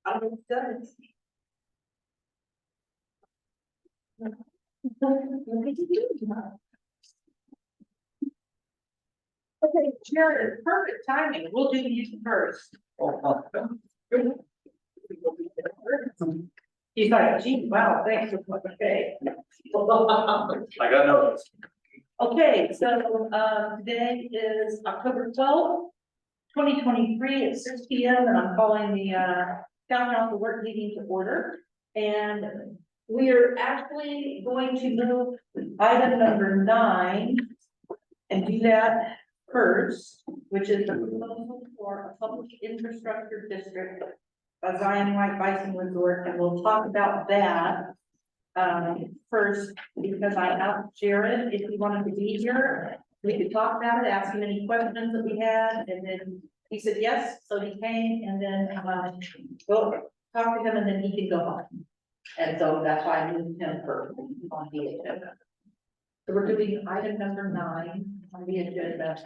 I don't know. Okay, Jared, perfect timing. We'll do you first. He's like, gee, wow, thanks. Okay. I got notes. Okay, so, today is October 12th, 2023 at 6 p.m. and I'm calling the, town council work meeting to order. And we are actually going to move item number 9 and do that first, which is the proposal for a public infrastructure district, a Zion White Bison Resort, and we'll talk about that first, because I asked Jared if he wanted to be here. We could talk about it, ask him any questions that we had, and then he said yes, so he came, and then we'll talk to him, and then he can go home. And so that's why I moved him first on the agenda. So we're doing item number 9 on the agenda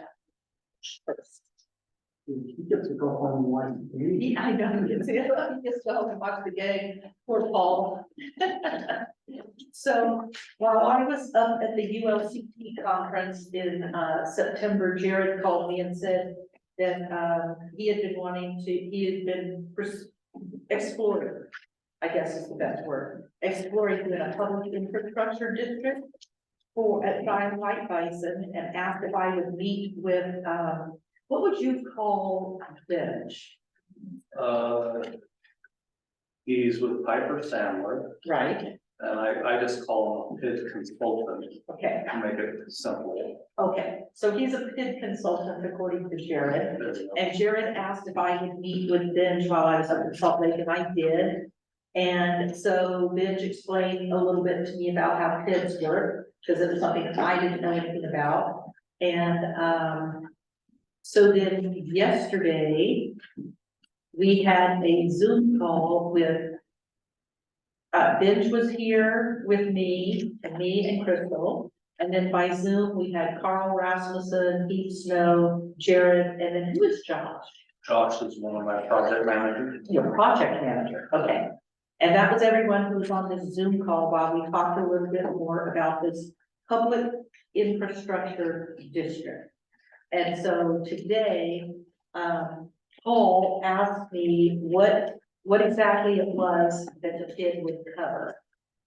first. He gets to go home one. Yeah, I know, he gets to home and watch the game, poor Paul. So while I was up at the ULCT conference in September, Jared called me and said that he had been exploring, I guess is the best word, exploring in a public infrastructure district at Zion White Bison, and asked if I would meet with, what would you call Bench? He's with Piper Sandler, Right, and I just call him his consultant okay, to make it simple. okay, so he's a PID consultant according to Jared. There you go. And Jared asked if I would meet with Benj while I was up in Salt Lake, and I did. And so Benj explained a little bit to me about how PIDs work, because it was something that I didn't know anything about. And so then yesterday, we had a Zoom call with, Benj was here with me and Crystal. And then by Zoom, we had Carl Rasmussen, Pete Snow, Jared, and then who is Josh? Josh is one of my project managers. Your project manager, okay. And that was everyone who was on this Zoom call while we talked a little bit more about this public infrastructure district. And so today, Paul asked me what exactly it was that the PID would cover.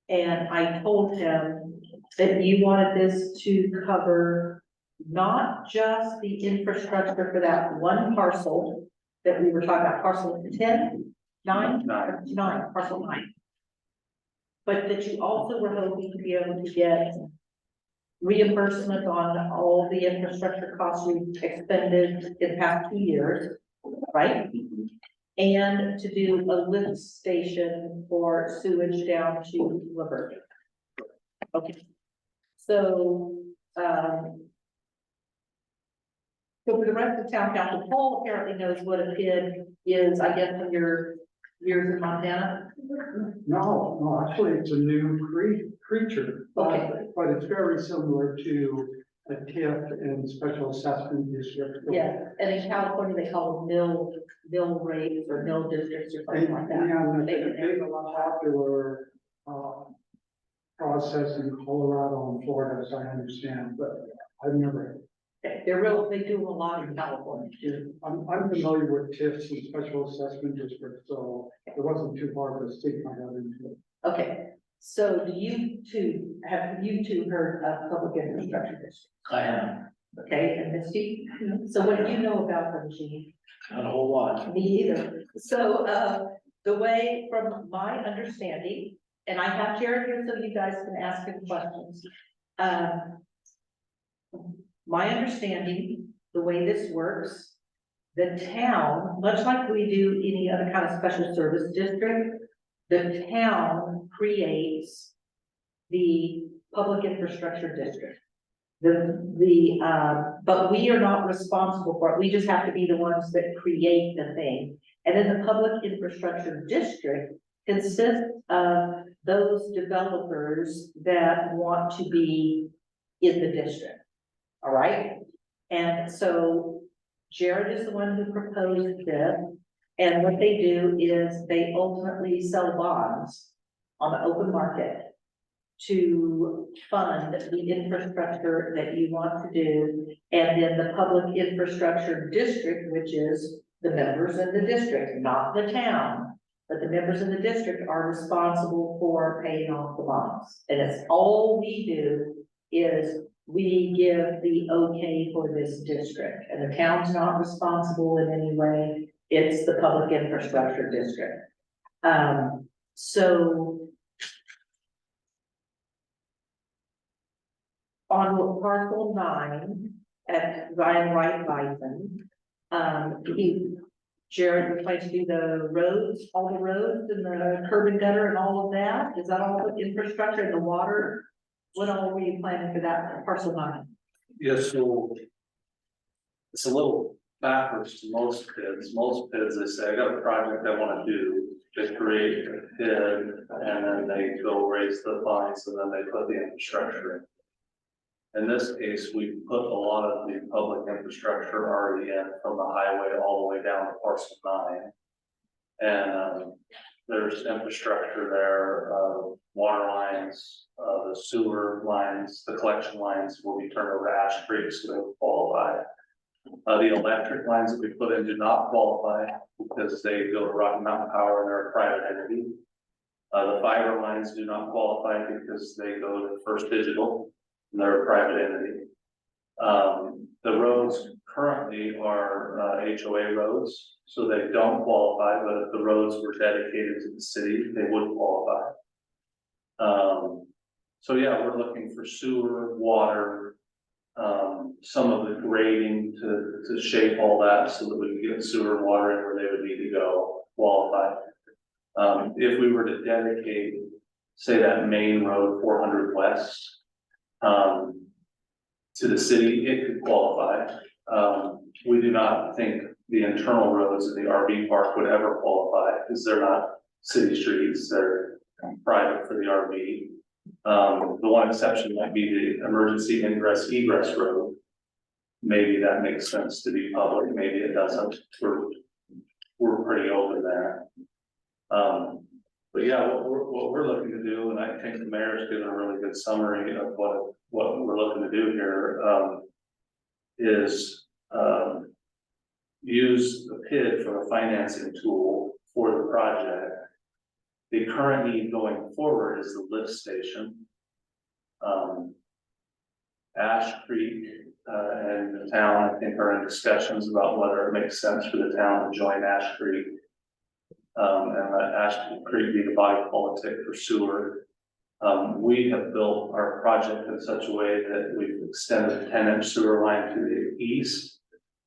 And I told him that you wanted this to cover not just the infrastructure for that one parcel that we were talking about, parcel 10, 9, parcel 9. But that you also were hoping to be able to get reimbursement on all the infrastructure costs we've expended in the past 2 years, right? And to do a lift station for sewage down to Liberty. Okay. So, so for the rest of town council, Paul apparently knows what a PID is, I guess, from your years in Montana. No, actually, it's a new creature, Okay. but it's very similar to a TIF and special assessment district. Yeah, and in California, they call them mill rates or mill districts or something like that. And they have a popular process in Colorado and Florida, as I understand, but I've never. They do a lot in California too. I'm familiar with TIFs and special assessment districts, so it wasn't too hard to stick my head into it. Okay, so have you two heard of public infrastructure district? I am. Okay, and Misty, so what do you know about them, Gene? Not a whole lot. Me either. So, the way, from my understanding, and I have Jared here so you guys can ask him questions. My understanding, the way this works, the town, much like we do any other kind of special service district, the town creates the public infrastructure district. But we are not responsible for it. We just have to be the ones that create the thing. And then the public infrastructure district consists of those developers that want to be in the district. All right. And so Jared is the one who proposed this. And what they do is they ultimately sell bonds on the open market to fund the infrastructure that you want to do. And then the public infrastructure district, which is the members in the district, not the town, but the members in the district are responsible for paying off the bonds. And it's all we do is we give the okay for this district, and the town's not responsible in any way. It's the public infrastructure district. So on parcel 9 at Ryan White Bison, Jared was planning to do the roads, all the roads and the curb and gutter and all of that. Is that all the infrastructure and the water? What all were you planning for that parcel 9? Yes, so. It's a little backwards to most kids. Most kids, they say, I got a project I wanna do. They create a PID and then they go raise the funds and then they put the infrastructure in. In this case, we put a lot of the public infrastructure already in from the highway all the way down to parcel 9. And there's infrastructure there, water lines, the sewer lines, the collection lines will be turned over to Ash Creek, so they will qualify. The electric lines that we put in do not qualify because they go to Rocky Mountain Power and they're a private entity. The fiber lines do not qualify because they go to First Digital. They're a private entity. The roads currently are HOA roads, so they don't qualify, but if the roads were dedicated to the city, they would qualify. So yeah, we're looking for sewer, water, some of the grading to shape all that so that we can get sewer and water in where they would need to go, qualify. If we were to dedicate, say that main road 400 West, to the city, it could qualify. We do not think the internal roads in the RV park would ever qualify because they're not city streets, they're private for the RV. The one exception might be the emergency ingress egress road. Maybe that makes sense to be public, maybe it doesn't. We're pretty open there. But yeah, what we're looking to do, and I think the mayor's given a really good summary of what we're looking to do here, is use the PID for a financing tool for the project. The current need going forward is the lift station. Ash Creek and the town, I think, are in discussions about whether it makes sense for the town to join Ash Creek. And let Ash Creek be the body politic for sewer. We have built our project in such a way that we've extended a 10-inch sewer line to the east.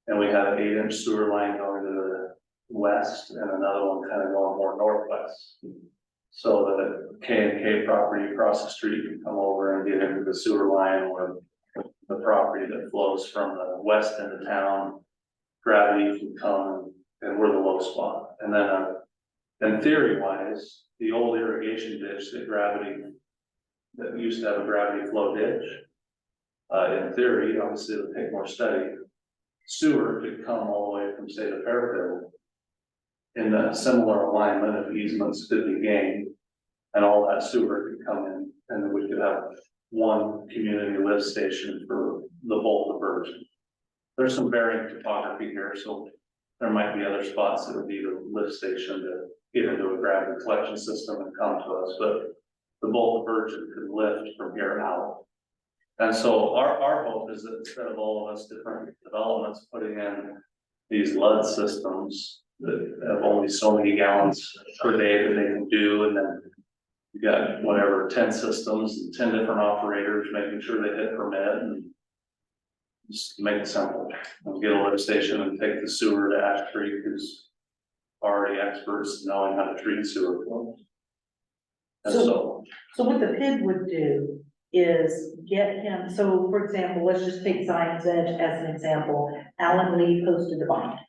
And we have an 8-inch sewer line going to the west and another one kind of going more northwest. So that K&K property across the street can come over and get into the sewer line, or the property that flows from the west end of town, gravity can come and we're the low spot. And then and theory wise, the old irrigation ditch that used to have a gravity flow ditch, in theory, obviously it'll take more study. Sewer could come all the way from, say, the Fairfield in a similar alignment of easements could be gained, and all that sewer could come in, and then we could have one community lift station for the bulk diversion. There's some varying topography here, so there might be other spots that would need a lift station to get into a gravity collection system and come to us, but the bulk diversion could lift from here out. And so our hope is that instead of all of us different developments putting in these LUD systems that have only so many gallons per day that they can do, and then you got whatever, 10 systems and 10 different operators making sure they hit permit, and just make it simple. And get a lift station and take the sewer to Ash Creek, who's already experts knowing how to treat sewer flows. And So what the PID would do is get him, so for example, let's just take Zion's Edge as an example. Alan Lee posted the bond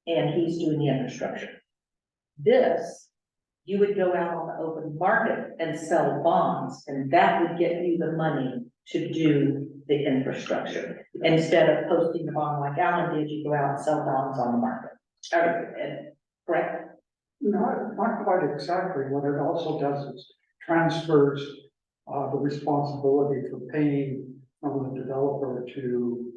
and he's doing the infrastructure. This, you would go out on the open market and sell bonds, and that would get you the money to do the infrastructure. Instead of posting the bond like Alan did, you go out and sell bonds on the market. correct? Not quite exactly. What it also does is transfers the responsibility for paying from the developer to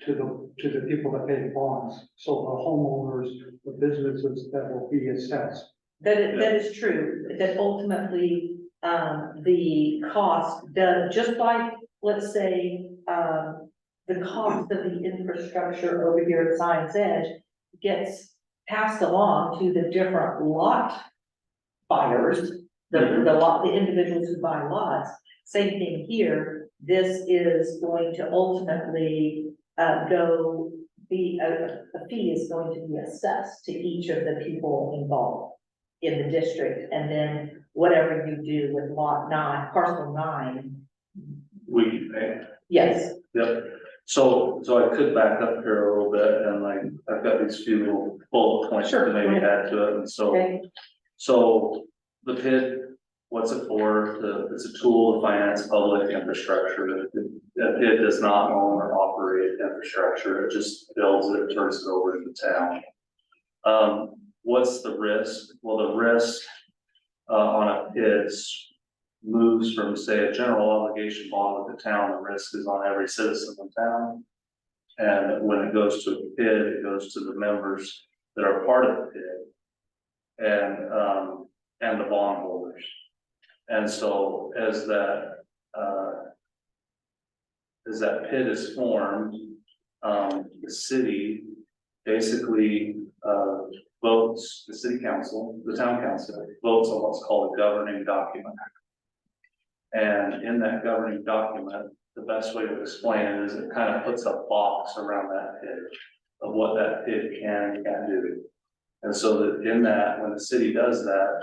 the people that pay the bonds. So the homeowners, the businesses that will be assessed. That is true, that ultimately, the cost does, just like, let's say, the cost of the infrastructure over here at Science Edge gets passed along to the different lot buyers, the individuals who buy lots. Same thing here, this is going to ultimately, a fee is going to be assessed to each of the people involved in the district, and then whatever you do with lot 9, parcel 9. We can pay. Yes, Yep, so I could back up here a little bit, and like, I've got these few little bullet points Sure, to maybe go ahead. add to it, and so. okay, So the PID, what's it for? It's a tool to finance public infrastructure. The PID does not own or operate infrastructure. It just builds it, turns it over to the town. What's the risk? Well, the risk on a PID moves from, say, a general obligation bond with the town. The risk is on every citizen in town. And when it goes to a PID, it goes to the members that are part of the PID. And the bondholders. And so as that PID is formed, the city basically votes, the city council, the town council votes on what's called a governing document. And in that governing document, the best way to explain it is it kind of puts a box around that PID of what that PID can and can't do. And so that in that, when the city does that,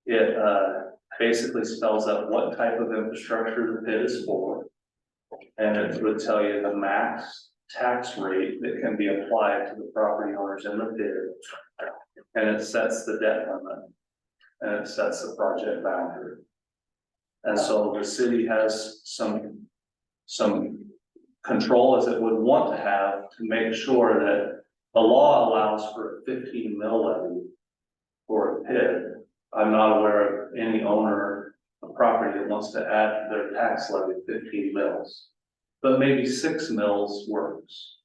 it basically spells out what type of infrastructure the PID is for. And it would tell you the max tax rate that can be applied to the property owners in the PID. And it sets the debt limit. And it sets the project boundary. And so the city has some control as it would want to have to make sure that the law allows for a 15 mil levy for a PID. I'm not aware of any owner of property that wants to add their tax levy 15 mils. But maybe 6 mils works.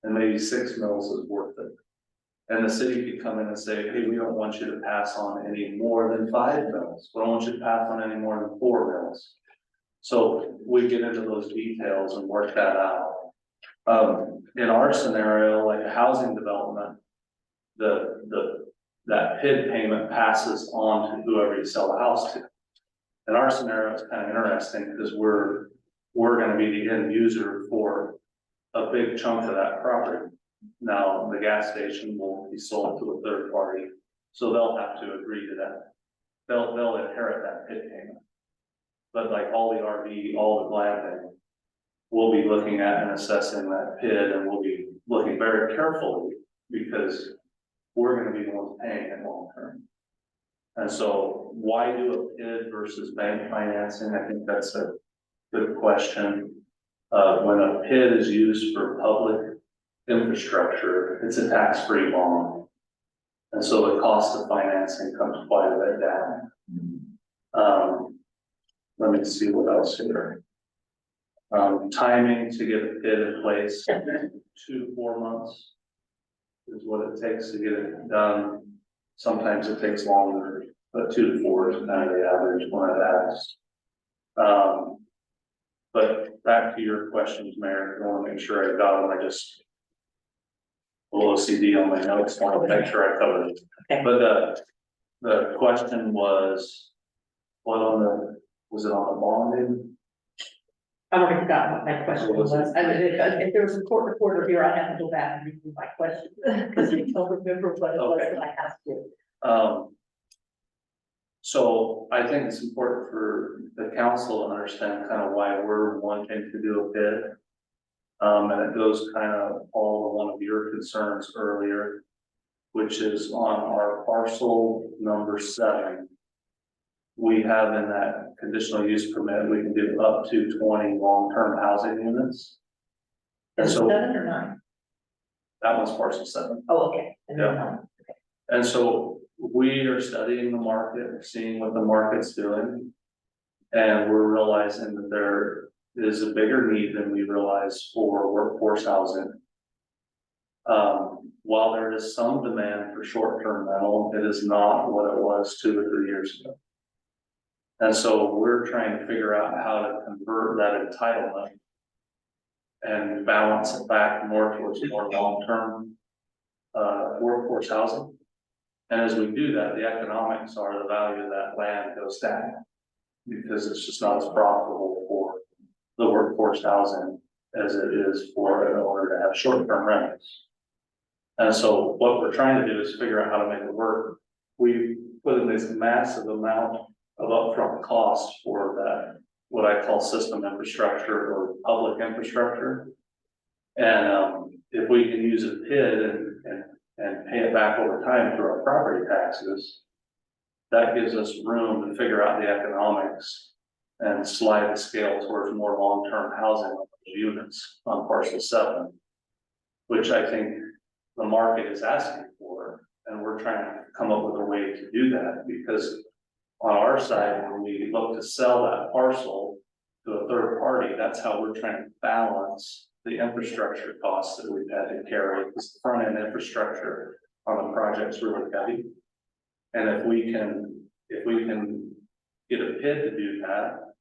And maybe 6 mils is worth it. And the city could come in and say, hey, we don't want you to pass on any more than 5 mils. We don't want you to pass on any more than 4 mils. So we get into those details and work that out. In our scenario, like a housing development, that PID payment passes on to whoever you sell the house to. In our scenario, it's kind of interesting because we're gonna be the end user for a big chunk of that property. Now, the gas station will be sold to a third party, so they'll have to agree to that. They'll inherit that PID payment. But like all the RV, all the glamping, we'll be looking at and assessing that PID, and we'll be looking very carefully because we're gonna be the ones paying it long term. And so why do a PID versus bank financing? I think that's a good question. When a PID is used for public infrastructure, it's a tax-free bond. And so the cost of financing comes quite a bit down. Let me see what else here. Timing to get a PID in place, 2 to 4 months is what it takes to get it done. Sometimes it takes longer, but 2 to 4 is kind of the average when it adds. But back to your questions, Mayor, I want to make sure I got them. I just a little OCD on my notes, want to make sure I covered it. Okay. But the question was, was it on the bonding? I already forgot what my question was. If there was a court reporter here, I'd have to go back and read my question, because I don't remember what it was that I asked you. So I think it's important for the council to understand kind of why we're wanting to do a PID. And it goes kind of all to one of your concerns earlier, which is on our parcel number 7. We have in that conditional use permit, we can do up to 20 long-term housing units. And Is it so 7 or 9? that one's parcel 7. Oh, okay. And then Yeah. 9. And so we are studying the market, seeing what the market's doing. And we're realizing that there is a bigger need than we realize for workforce housing. While there is some demand for short-term rental, it is not what it was 2 or 3 years ago. And so we're trying to figure out how to convert that entitlement and balance it back more towards more long-term workforce housing. And as we do that, the economics are the value of that land goes down because it's just not as profitable for the workforce housing as it is for an owner to have short-term rentals. And so what we're trying to do is figure out how to make it work. We put in this massive amount of upfront costs for that, what I call system infrastructure or public infrastructure. And if we can use a PID and pay it back over time through our property taxes, that gives us room to figure out the economics and slide the scale towards more long-term housing units on parcel 7, which I think the market is asking for, and we're trying to come up with a way to do that, because on our side, when we look to sell that parcel to a third party, that's how we're trying to balance the infrastructure costs that we've had to carry, because the front end infrastructure on the project's really heavy. And if we can get a PID to do that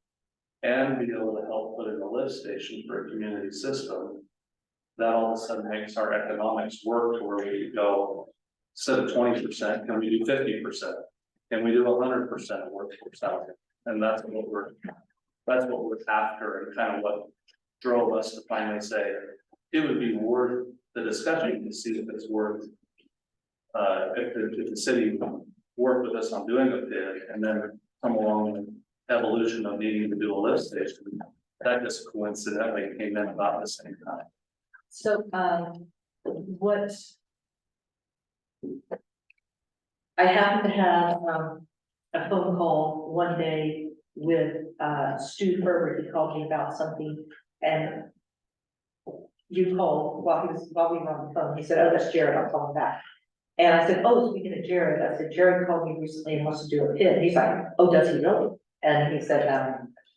and be able to help put in a lift station for a community system, that all of a sudden makes our economics work to where we go, instead of 20%, can we do 50%? Can we do 100% of workforce housing? And that's what we're after, and kind of what drove us to finally say it would be worth the discussion to see if it's worth if the city worked with us on doing a bid and then come along the evolution of needing to do a lift station. That just coincidentally came in about the same time. So, what? I happened to have, a phone call one day with, Stu Herbert. He called me about something, and you called while we were on the phone. He said, "Oh, that's Jared, I'll call him back." And I said, "Oh, speaking of Jared," I said, "Jared called me recently and wants to do a PID." He's like, "Oh, does he really?" And he said,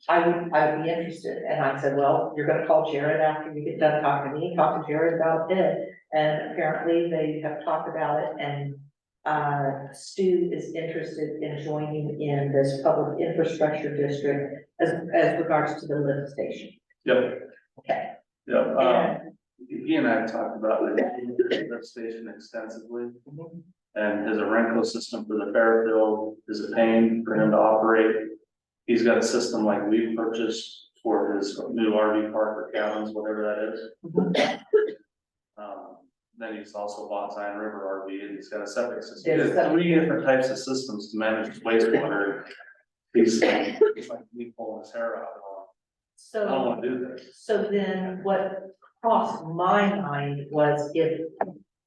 I would be interested." And I said, "Well, you're gonna call Jared after you get done talking to me, talk to Jared about it." And apparently they have talked about it, and Stu is interested in joining in this public infrastructure district as regards to the lift station. Yep. Okay. Yep. And- He and I talked about the lift station extensively. And his Arenco system for the Fairfield is a pain for him to operate. He's got a system like we purchased for his new RV park or cabins, whatever that is. Then he's also bought Zion River RV, and he's got a septic system. He has 3 different types of systems to manage his wastewater. He's like me pulling his hair out. I don't want to do this. So then what crossed my mind was if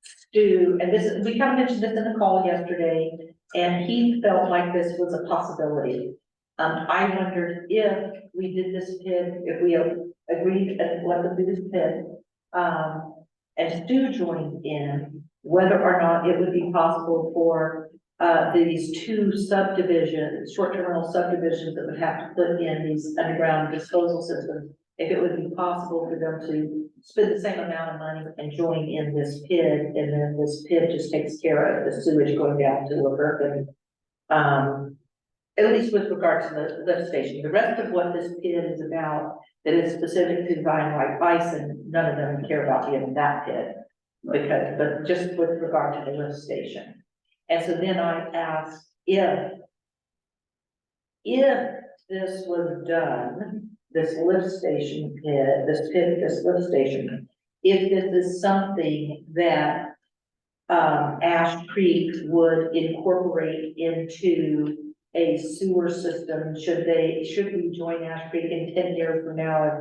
Stu, and this is, we kind of mentioned this in the call yesterday, and he felt like this was a possibility. I wondered if we did this PID, if we agreed and let them do this PID, and Stu joined in, whether or not it would be possible for these 2 subdivisions, short-term rental subdivisions that would have to put in these underground disposal systems, if it would be possible for them to spend the same amount of money and join in this PID, and then this PID just takes care of the sewage going down to Laverton. At least with regard to the lift station. The rest of what this PID is about, that is specific to Zion White Bison, none of them care about being in that PID. But just with regard to the lift station. And so then I asked if this was done, this lift station PID, this lift station, if this is something that Ash Creek would incorporate into a sewer system, should we join Ash Creek in 10 years from now, if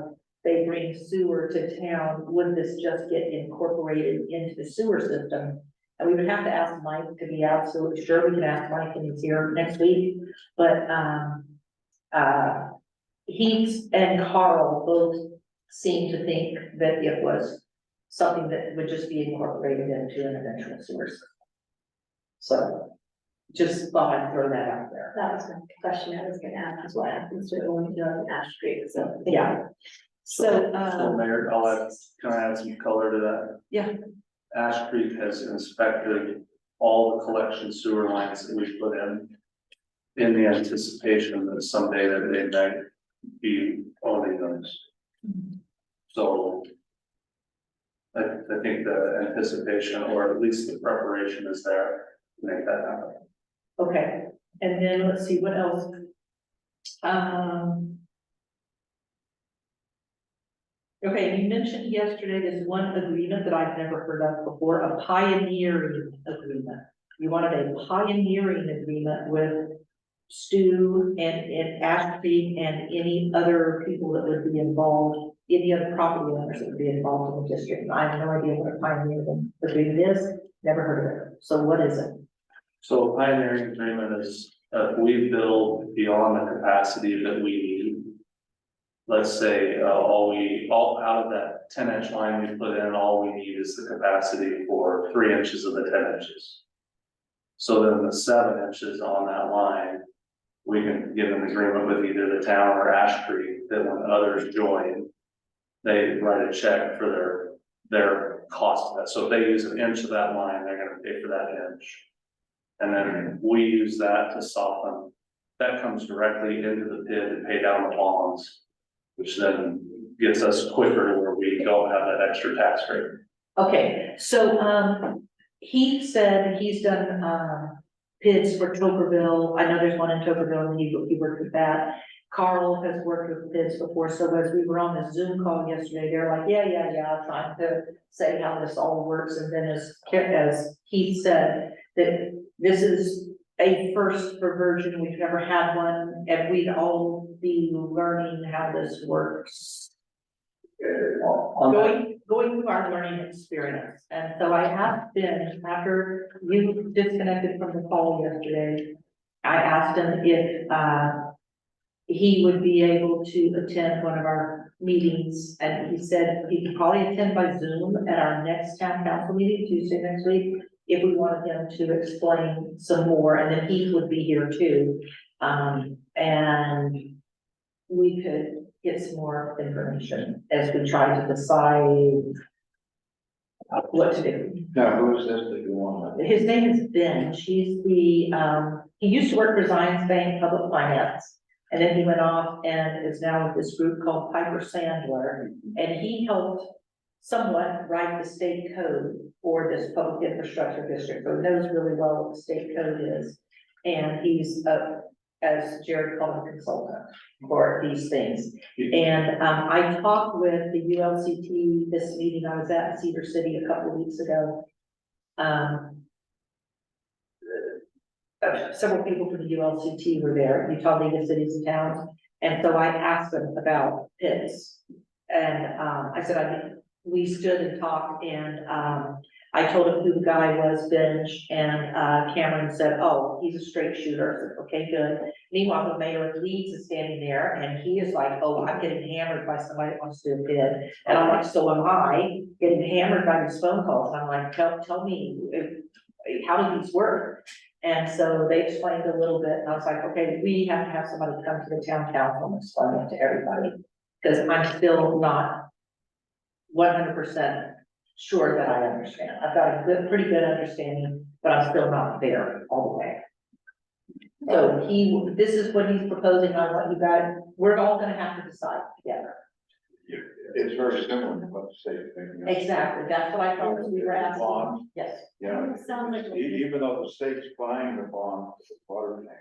they bring sewer to town, would this just get incorporated into the sewer system? And we would have to ask Mike to be absolutely sure. We can ask Mike when he's here next week, but he and Carl both seem to think that it was something that would just be incorporated into an eventual sewer system. So, just thought I'd throw that out there. That was the question I was gonna ask, is what happens to it when you go to Ash Creek, so. Yeah. So, Mayor, can I add some color to that? Yeah. Ash Creek has inspected all the collection sewer lines that we put in the anticipation that someday that they might be owning those. So I think the anticipation, or at least the preparation is there to make that happen. okay, and then let's see, what else? Okay, you mentioned yesterday this one agreement that I've never heard of before, a pioneering agreement. You wanted a pioneering agreement with Stu and Ash Creek and any other people that would be involved, any other property owners that would be involved in the district. I have no idea what a pioneering agreement is, never heard of it. So what is it? So a pioneering agreement is, if we build beyond the capacity that we need. Let's say, all out of that 10-inch line we put in, all we need is the capacity for 3 inches of the 10 inches. So then the 7 inches on that line, we can get an agreement with either the town or Ash Creek that when others join, they write a check for their cost of that. So if they use an inch of that line, they're gonna pay for that inch. And then we use that to soften, that comes directly into the pit to pay down the bonds, which then gets us quicker to where we don't have that extra tax rate. Okay, so, he said he's done, PIDs for Tokerville. I know there's one in Tokerville and he worked with that. Carl has worked with PIDs before, so as we were on the Zoom call yesterday, they're like, yeah, trying to say how this all works. And then as Keith said, that this is a first for version, we've never had one, and we'd all be learning how this works. Going through our learning experience, and so I have been, after you disconnected from the call yesterday, I asked him if, he would be able to attend one of our meetings, and he said he could probably attend by Zoom at our next town council meeting, Tuesday next week, if we wanted him to explain some more, and then he would be here too. And we could get some more information as we try to decide what to do. Now, who is this that you want? His name is Ben. He's the, he used to work for Zions Bank Public Finance. And then he went off and is now with this group called Piper Sandler. And he helped somewhat write the state code for this public infrastructure district. So he knows really well what the state code is. And he's as Jared called a consultant for these things. And I talked with the ULCT, this meeting I was at in Cedar City a couple of weeks ago. Several people from the ULCT were there, Utah League of Cities and Towns, and so I asked them about PIDs. And I said, we stood and talked, and I told him who the guy was, Benj, and Cameron said, oh, he's a straight shooter. I said, okay, good. Meanwhile, the mayor of Leeds is standing there, and he is like, oh, I'm getting hammered by somebody that wants to do a PID. And I'm like, so am I, getting hammered by these phone calls. And I'm like, tell me, how do these work? And so they explained a little bit, and I was like, okay, we have to have somebody come to the town council and explain it to everybody. Because I'm still not 100% sure that I understand. I've got a pretty good understanding, but I'm still not there all the way. So this is what he's proposing on what you guys, we're all gonna have to decide together. It's very similar to what the state thing. Exactly, that's what I thought as we were asking. Bonds, Yes, yeah, It sounds like. even though the state's buying the bond, the water tank,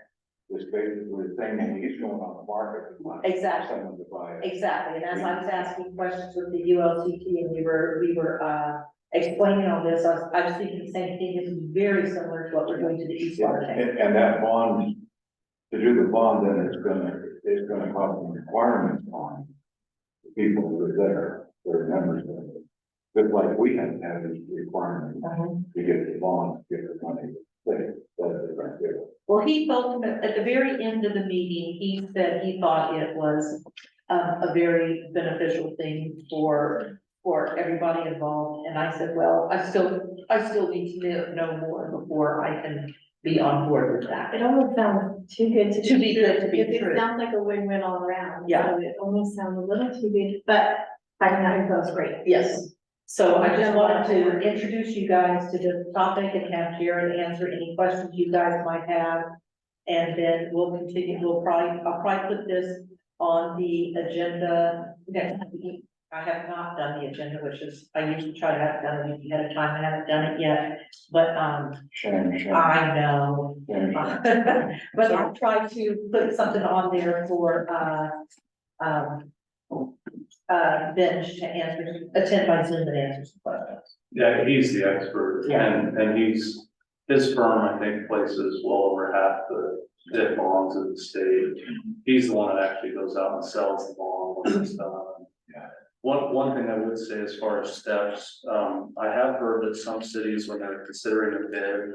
this basically the thing, and he's going on the market. to buy Exactly. Someone to buy it. exactly, and as I was asking questions with the ULCT and we were explaining all this, I was thinking the same thing, is very similar to what we're doing to the East Water Tank. And that bond, to do the bond, then it's gonna cost some requirements on the people who are there, their members of it. Just like we had to have these requirements to get the bond, get the money, that's right there. Well, he felt at the very end of the meeting, he said he thought it was a very beneficial thing for for everybody involved, and I said, well, I still need to know more before I can be on board with that. It almost sounds too good to To be good to be It true. sounds like a win-win all around. Yeah. So it almost sounds a little too good, but finding out info is great. Yes, so I just wanted to introduce you guys to this topic and have Jared answer any questions you guys might have. And then we'll continue, I'll probably put this on the agenda next week. I have not done the agenda, which is, I usually try to have it done a week ahead of time, I haven't done it yet, but, Shame. I know. But I'll try to put something on there for, Benj to attend by Zoom and answer some questions. Yeah, he's the expert, and his firm, I think, places well over half the it belongs to the state. He's the one that actually goes out and sells the bond when it's done. Yeah. One thing I would say as far as steps, I have heard that some cities, when they're considering a bid,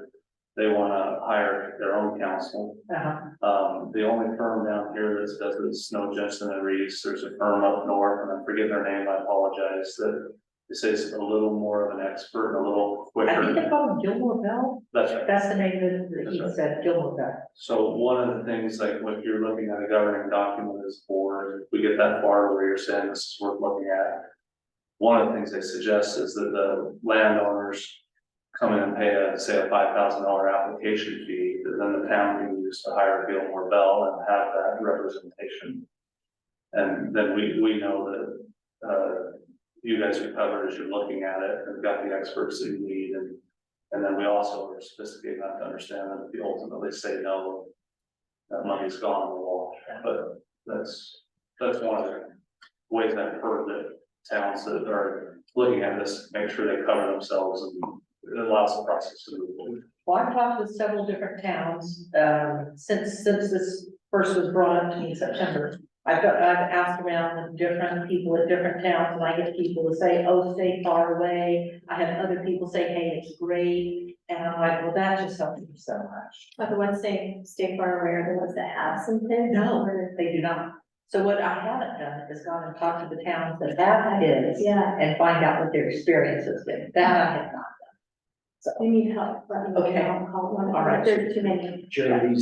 they wanna hire their own counsel. The only firm down here that does it is Snow Jensen and Reese. There's a firm up north, and I forget their name, I apologize, that it says a little more of an expert and a little I think they quicker. call him Gilmore Bell, That's right. that's the name that he That's right. said, Gilmore Bell. So one of the things, like when you're looking at a governing document as a board, if we get that far where you're saying this is worth looking at. One of the things they suggest is that the landowners come in and pay say a $5,000 application fee, that then the town can use to hire Gilmore Bell and have that representation. And then we know that, you guys are covered as you're looking at it, and got the experts that you need, and then we also are sophisticated enough to understand that if you ultimately say no, that money's gone in the wash. But that's one of the ways I've heard that towns that are looking at this, make sure they cover themselves, and it allows the process to move forward. Well, I've talked with several different towns, since this first was brought up to me in September. I've asked around with different people at different towns, and I get people to say, oh, stay far away. I have other people say, hey, it's great, and I'm like, well, that just helps me so much. But the ones saying stay far away are the ones that have something. No, they do not. So what I haven't done is gone and talked to the towns that have kids Yeah, and find out what their experience has been. That I have not. we need help. Let me know. Okay. I'll call one. All right. There's too many. Jerry,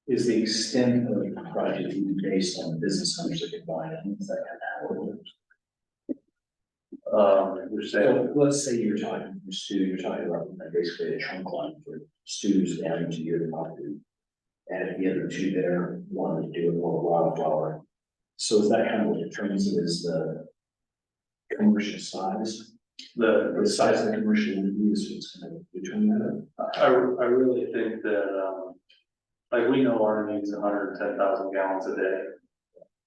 is the extent of the project even based on business owners that can buy it? Is that kind of how it works? You're saying, So let's say you're talking for Stu, you're talking about basically a trunk line for Stu's down to your property. And the other two there wanted to do it more wildflower. So is that kind of what determines it as the commercial size? The size of the commercial use is kind of determine that? I really think that, like, we know our need's 110,000 gallons a day.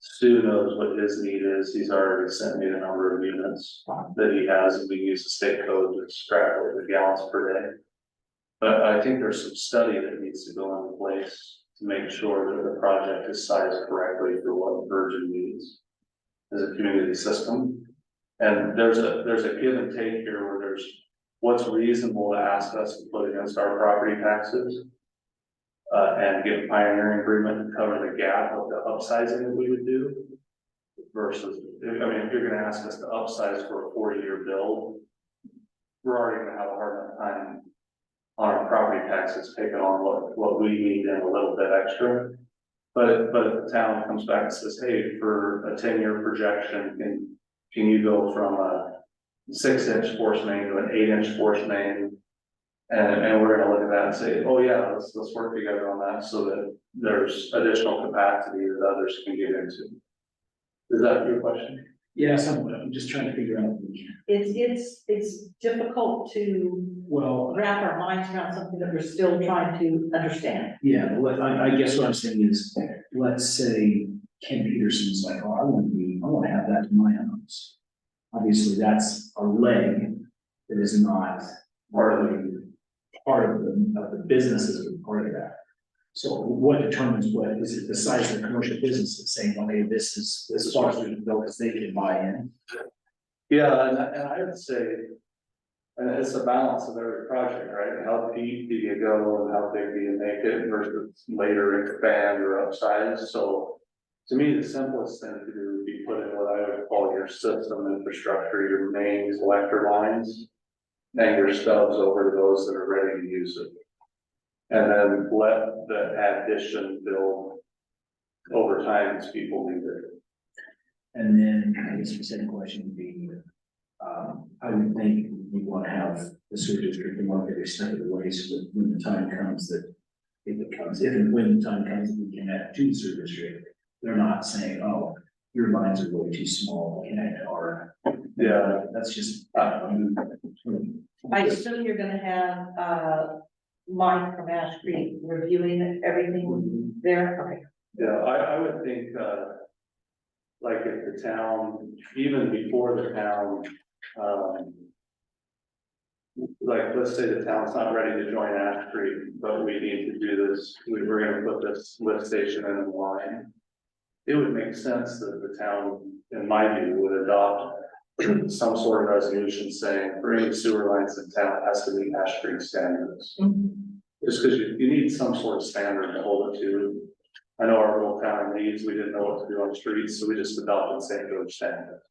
Stu knows what his need is. He's already sent me the number of units that he has, and we use the state code to extrapolate the gallons per day. But I think there's some study that needs to go into place to make sure that the project is sized correctly for what Virgin needs as a community system. And there's a give and take here where there's what's reasonable to ask us to put against our property taxes. And get a pioneering agreement to cover the gap of the upsizing that we would do. Versus, I mean, if you're gonna ask us to upsize for a 4-year build, we're already gonna have a hard enough time on our property taxes taking on what we need and a little bit extra. But if the town comes back and says, hey, for a 10-year projection, can you go from a 6-inch force main to an 8-inch force main? And we're gonna look at that and say, oh yeah, let's work together on that so that there's additional capacity that others can get into. Is that your question? Yeah, somewhat. I'm just trying to figure out. It's difficult to Well, wrap our minds around something that we're still trying to understand. yeah, I guess what I'm saying is, let's say Ken Peterson's like, oh, I want to have that in my house. Obviously, that's a leg that is not part of the businesses that are part of that. So what determines what, is it the size of the commercial business that's saying, well, maybe this is, this far as we can go, because they can buy in? Yeah, and I would say, and it's a balance of every project, right? How deep do you go and how big do you make it versus later expand or upsize? So to me, the simplest thing to do would be put in what I would call your system infrastructure, your main collector lines. And your stubs over to those that are ready to use it. And then let the addition build over time as people need it. And then I guess the second question would be, I would think we want to have the sewer district mark every step of the way so that when the time comes that, if and when the time comes, that we connect to the sewer district, they're not saying, oh, your lines are way too small to connect to our. Yeah. That's just. I assume you're gonna have, Mike from Ash Creek reviewing everything there, okay. Yeah, I would think, like if the town, even before the town, like, let's say the town's not ready to join Ash Creek, but we need to do this, we're gonna put this lift station in the line. It would make sense that the town, in my view, would adopt some sort of resolution saying, for any sewer lines in town has to meet Ash Creek standards. Just because you need some sort of standard to hold it to. I know our little town Leeds, we didn't know what to do on streets, so we just adopted St. George standards.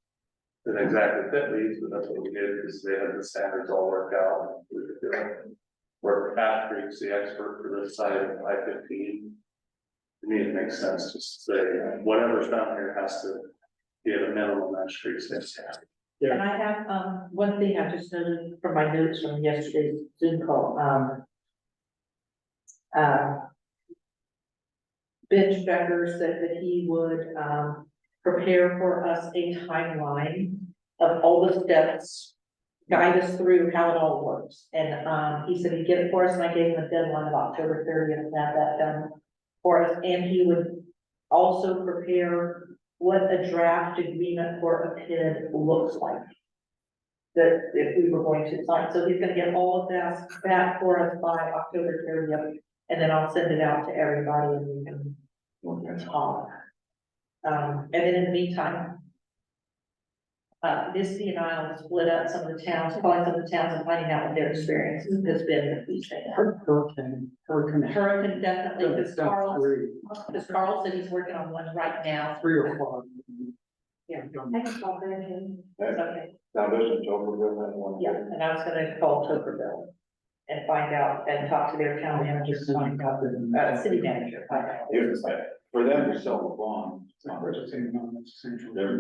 Didn't exactly fit Leeds, but that's what we did, because they had the standards all worked out, and we could do it. Where Ash Creek's the expert for this side of I-15. To me, it makes sense to say, whatever's down here has to be at a minimum Ash Creek standard. And I have, one thing I just noted from my notes from yesterday's Zoom call, Ben Strecker said that he would, prepare for us a timeline of all the steps, guide us through how it all works. And, he said he'd get it for us, and I gave him a deadline of October 30th to have that done for us. And he would also prepare what a draft agreement for a PID looks like. That if we were going to sign, so he's gonna get all of that for us by October 30th, and then I'll send it out to everybody and we can talk. And then in the meantime, Misty and I will split up some of the towns, calling some of the towns and finding out what their experience has been with these things. Hurricane. Hurricane definitely, because Carl Three said he's working on one right now. or four. Yeah. I can call them. Okay, Now, doesn't Toberville have one? yeah, and I was gonna call Tokerville and find out and talk to their town managers and find out, city manager, find out. For them to sell the bond, It's not the same, no, it's the same. they're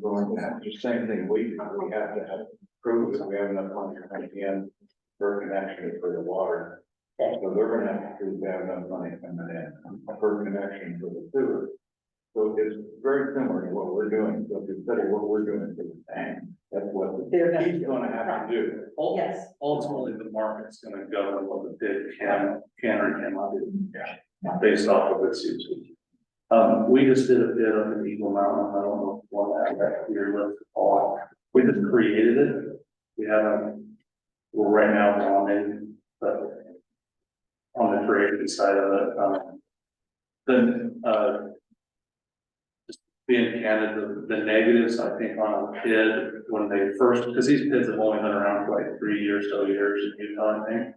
going to have the same thing we have to have prove that we have enough money coming in for connection for the water. So they're gonna have to prove they have enough money coming in for connection for the sewer. So it's very similar to what we're doing. So if you study what we're doing for the tank, that's what They're gonna he's do. gonna have to do. Yes, Ultimately, the market's gonna govern what the bid can or cannot do. Based off of its usage. We just did a bid on the Eagle Mountain, I don't know if you want to add that to your list, Paul. We just created it. We haven't, we're right now bonding, but on the creation side of it, just being candid, the negatives, I think, on a PID, when they first, because these PIDs have only been around for like 3 years, so years in Utah, I think.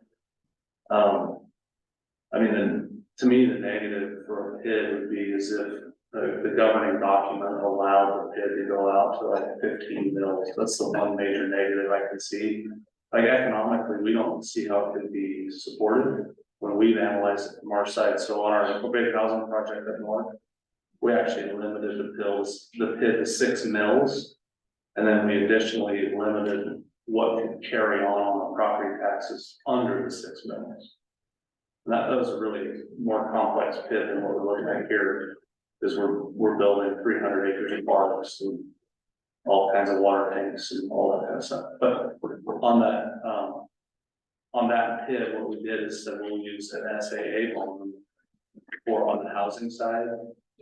I mean, then, to me, the negative for a PID would be as if the governing document allowed the PID to go out to like 15 mils. That's the one major negative I can see. Like economically, we don't see how it could be supported when we've analyzed it from our side. So on our big housing project up north, we actually limited the PID to 6 mils. And then we additionally limited what could carry on the property taxes under the 6 mils. That was a really more complex PID than what we're looking at here, because we're building 300 acres of parks and all kinds of water tanks and all that kind of stuff. But on that PID, what we did is that we'll use an SAA loan for on the housing side,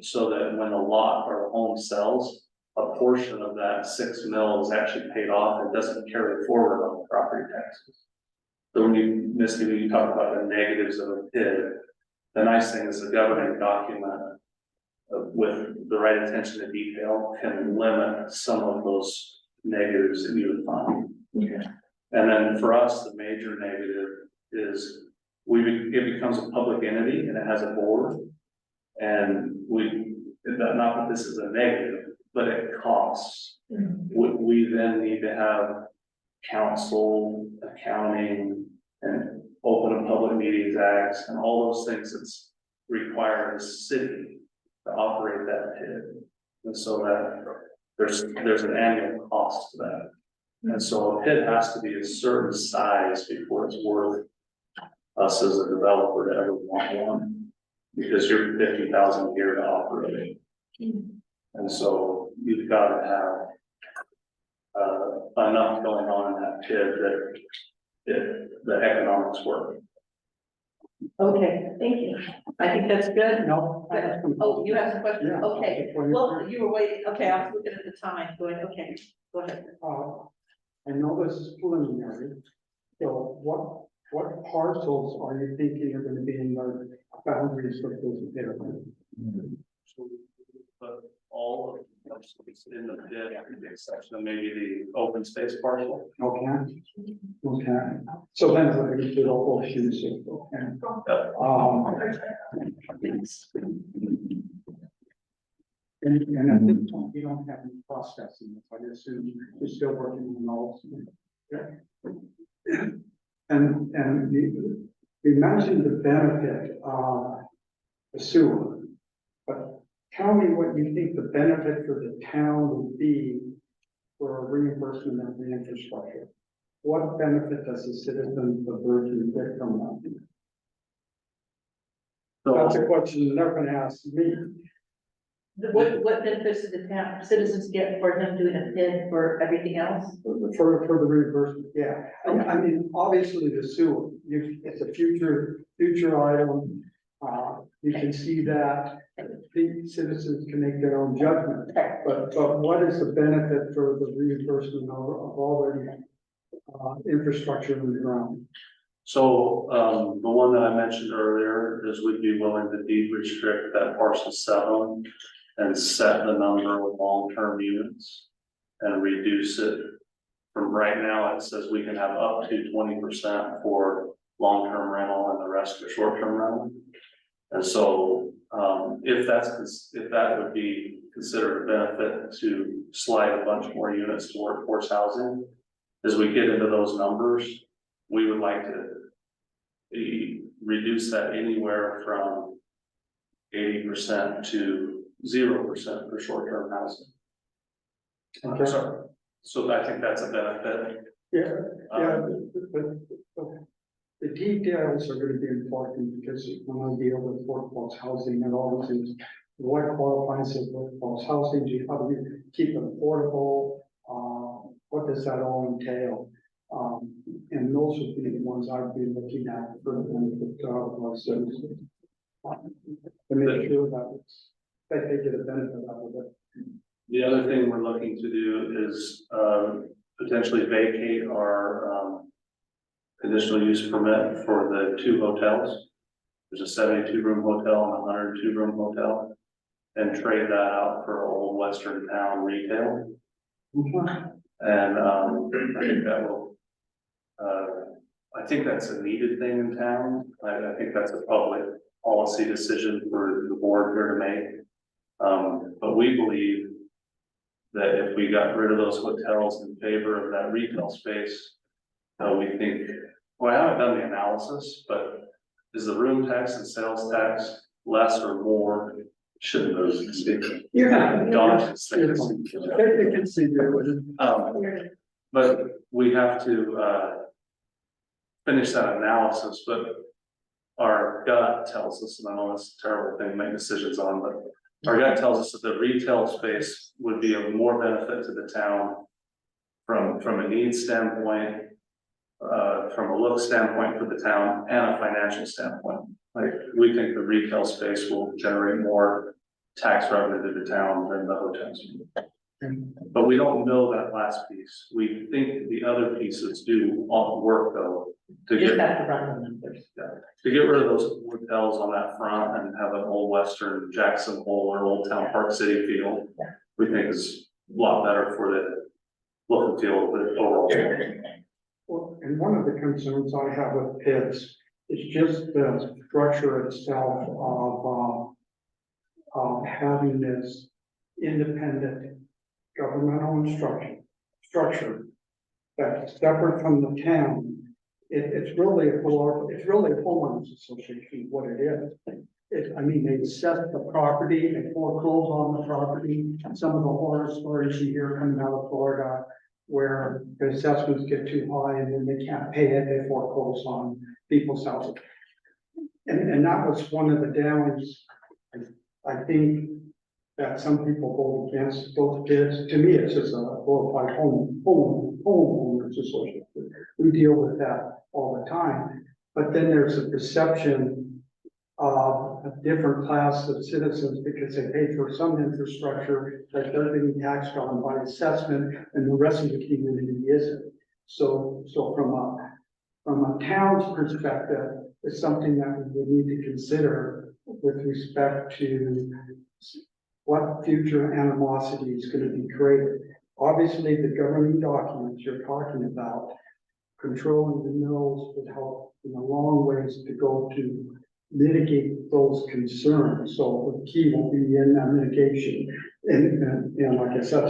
so that when the lot or the home sells, a portion of that 6 mil is actually paid off and doesn't carry forward on the property taxes. So when you talk about the negatives of a PID, the nice thing is the governing document with the right attention to detail can limit some of those negatives that you would find. Okay. And then for us, the major negative is it becomes a public entity and it has a board. And not that this is a negative, but it costs. We then need to have council, accounting, and open and public meetings acts, and all those things that's required as a city to operate that PID. And so that there's an annual cost to that. And so a PID has to be a certain size before it's worth us as a developer to ever want one, because you're 50,000 a year to operate. And so you've got to have enough going on in that PID that the economics work. Okay, thank you. I think that's good. No. I have some- Oh, you have some questions? Yeah. Okay, well, you were waiting, okay, I was looking at the time, going, okay, go ahead. I know this is preliminary, so what parcels are you thinking are gonna be in the boundaries of this area? So, but all of it's in the PID, with the exception of maybe the open space parcel. Okay, okay, so then we're gonna do the whole shoes, okay. And at this point, you don't have any processing, I assume you're still working on those. Okay. And we mentioned the benefit of the sewer, but tell me what you think the benefit for the town would be for a reimbursement of the infrastructure. What benefit does the citizens of Virgin get from that? That's a So, question they're gonna ask me. What benefits do the town citizens get for them doing a PID for everything else? For the reimbursement, yeah. I mean, obviously the sewer, it's a future item. You can see that, the citizens can make their own judgment. But what is the benefit for the reimbursement of already infrastructure in the ground? so, the one that I mentioned earlier is we'd be willing to deed restrict that parcel 7 and set the number of long-term units and reduce it. From right now, it says we can have up to 20% for long-term rental and the rest for short-term rental. And so, if that would be considered a benefit to slide a bunch more units to workforce housing, as we get into those numbers, we would like to reduce that anywhere from 80% to 0% for short-term housing. Okay. So I think that's a benefit. Yeah, Um, the details are gonna be important because when I deal with workforce housing and all those things, what qualifies as workforce housing, how do we keep it affordable? What does that all entail? And those would be the ones I'd be looking at for the benefit of our citizens. To make sure that they get a benefit out of it. The other thing we're looking to do is, potentially vacate our, conditional use permit for the 2 hotels. There's a 72-room hotel and a 102-room hotel, and trade that out for Old Western Town retail. And, I think that will, I think that's a needed thing in town. I think that's a public policy decision for the board here to make. But we believe that if we got rid of those hotels in favor of that retail space, we think, well, I haven't done the analysis, but is the room tax and sales tax less or more? Shouldn't those be? Yeah. Daunting They can see there. But we have to, finish that analysis, but our gut tells us, and I know that's a terrible thing to make decisions on, but our gut tells us that the retail space would be of more benefit to the town from a needs standpoint, from a look standpoint for the town, and a financial standpoint. Like, we think the retail space will generate more tax revenue to the town than the hotels. But we don't know that last piece. We think the other pieces do all the work though, to Just get, have to run the numbers. to get rid of those hotels on that front and have an Old Western Jackson Hole or Old Town Park City feel. We think is a lot better for the look and feel of the overall. Well, and one of the concerns I have with PIDs is just the structure itself of having this independent governmental structure that's separate from the town. It's really a homeowners association, what it is. I mean, they assess the property, they foreclose on the property, some of the horror stories you hear coming out of Florida, where the assessments get too high and then they can't pay it, they foreclose on people's houses. And that was one of the downs, I think, that some people vote against those kids. To me, it's just a glorified homeowners association. We deal with that all the time. But then there's a perception of a different class of citizens because they pay for some infrastructure that they're being taxed on by assessment and the rest of the community isn't. So from a town's perspective, it's something that we would need to consider with respect to what future animosity is going to be created. Obviously, the governing documents you're talking about, controlling the mills would help in a long ways to go to mitigate those concerns. So the key will be in that mitigation. And like I said,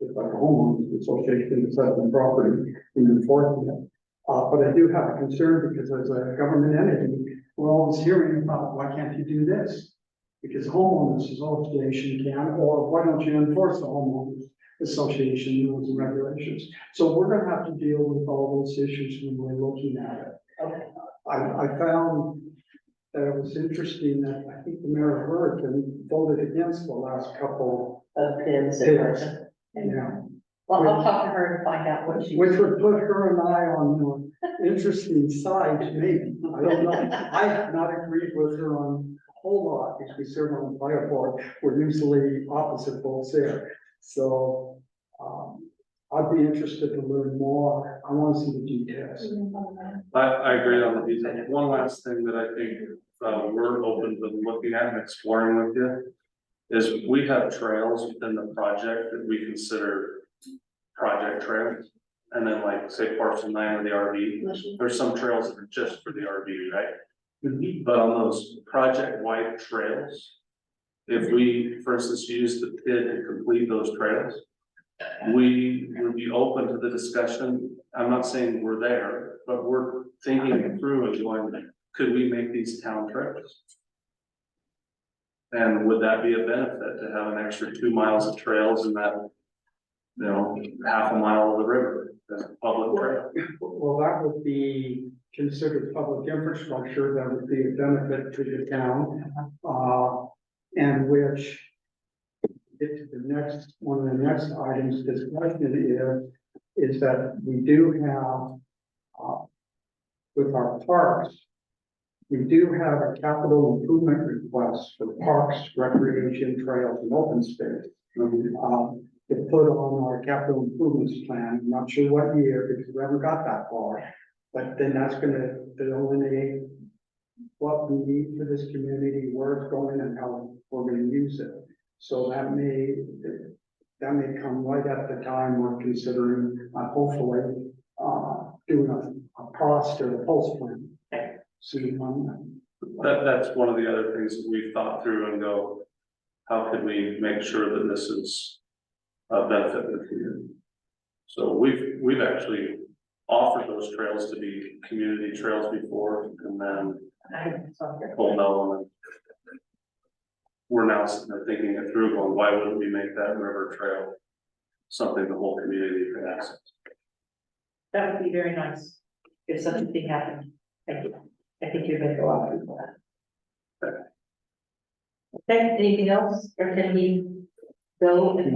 it's like a homeowners association, it's like the property and enforcing it. But I do have a concern because as a government entity, we're always hearing about, why can't you do this? Because homeowners association can, or why don't you enforce the homeowners association rules and regulations? So we're gonna have to deal with all those issues when we're looking at it. Okay. I found that it was interesting that I think the mayor of Hurricane voted against the last couple, Of pins Pins. and. yeah. Well, I'll talk to her and find out what she. Which would put her and I on the interesting side, maybe. I don't know. I have not agreed with her on a whole lot because we serve on the fire board. We're usually opposite folks there. So, I'd be interested to learn more. I want to see the details. I agree on the detail. One last thing that I think, we're open to looking at and exploring with you is we have trails within the project that we consider project trails. And then like, say, parcel 9 of the RV, there's some trails that are just for the RV, right? But on those project-wide trails, if we, for instance, use the PID to complete those trails, we would be open to the discussion. I'm not saying we're there, but we're thinking it through and going, could we make these town trails? And would that be a benefit to have an extra 2 miles of trails in that, you know, half a mile of the river as a public trail? Well, that would be considered public infrastructure. That would be a benefit to the town. And which, get to the next, one of the next items discussion is that we do have, with our parks, we do have a capital improvement request for parks, recreation, trails, and open space. To put on our capital improvements plan. I'm not sure what year because we haven't got that far. But then that's gonna delineate what we need for this community, where it's going and how we're gonna use it. So that may come right at the time we're considering, hopefully, doing a cost or a pulse plan. Soon on That's one of the other things that we've thought through and go, how can we make sure that this is a benefit to the community? So we've actually offered those trails to be community trails before, and then well, no, and we're now sitting there thinking it through, going, why wouldn't we make that river trail something the whole community can access? That would be very nice if such a thing happened. Thank you. I think you're gonna go out for that. Okay, anything else, or can we go? and-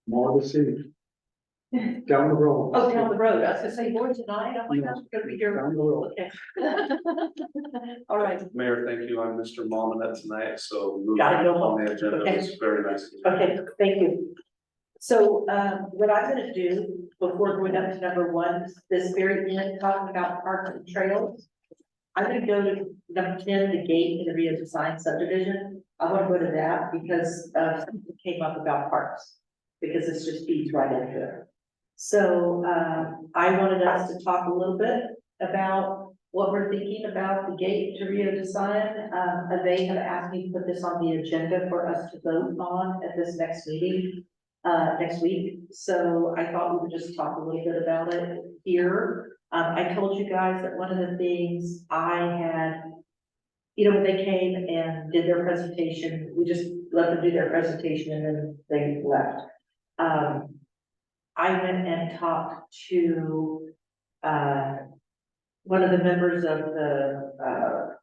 more to see. Down the road. Oh, down the road, I was gonna say more tonight, oh my gosh, it's gonna be your. Down the road. Okay. All right, Mayor, thank you. I'm Mr. Mominette tonight, so moving Got it. on the agenda Okay. is very nice. okay, thank you. So, what I'm gonna do before going up to number 1, this very end, talking about parks and trails. I'm gonna go to number 10, the gate in the Rio Design subdivision. I wanna go to that because, something came up about parks, because this just feeds right into it. So, I wanted us to talk a little bit about what we're thinking about the gate to Rio Design. They have asked me to put this on the agenda for us to vote on at this next meeting. next week. So I thought we would just talk a little bit about it here. I told you guys that one of the things I had, you know, when they came and did their presentation, we just let them do their presentation and then they left. I went and talked to, one of the members of the,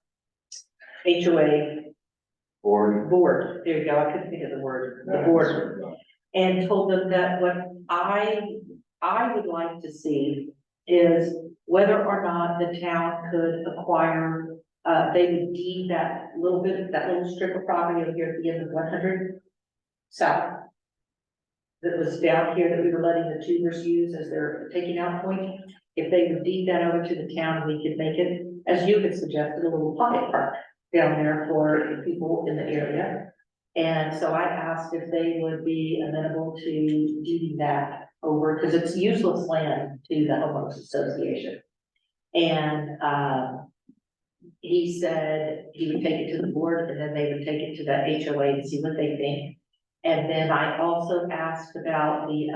HOA Or. board, there you go, I couldn't think of the word, the board, and told them that what I would like to see is whether or not the town could acquire, they would deed that little bit, that little strip of property over here at the end of 100 south. That was down here that we were letting the tubers use as their taking out point. If they would deed that over to the town, we could make it, as you had suggested, a little pocket park down there for the people in the area. And so I asked if they would be amenable to deeding that over, because it's useless land to the homeowners association. And, he said he would take it to the board and then they would take it to the HOA and see what they think. And then I also asked about the,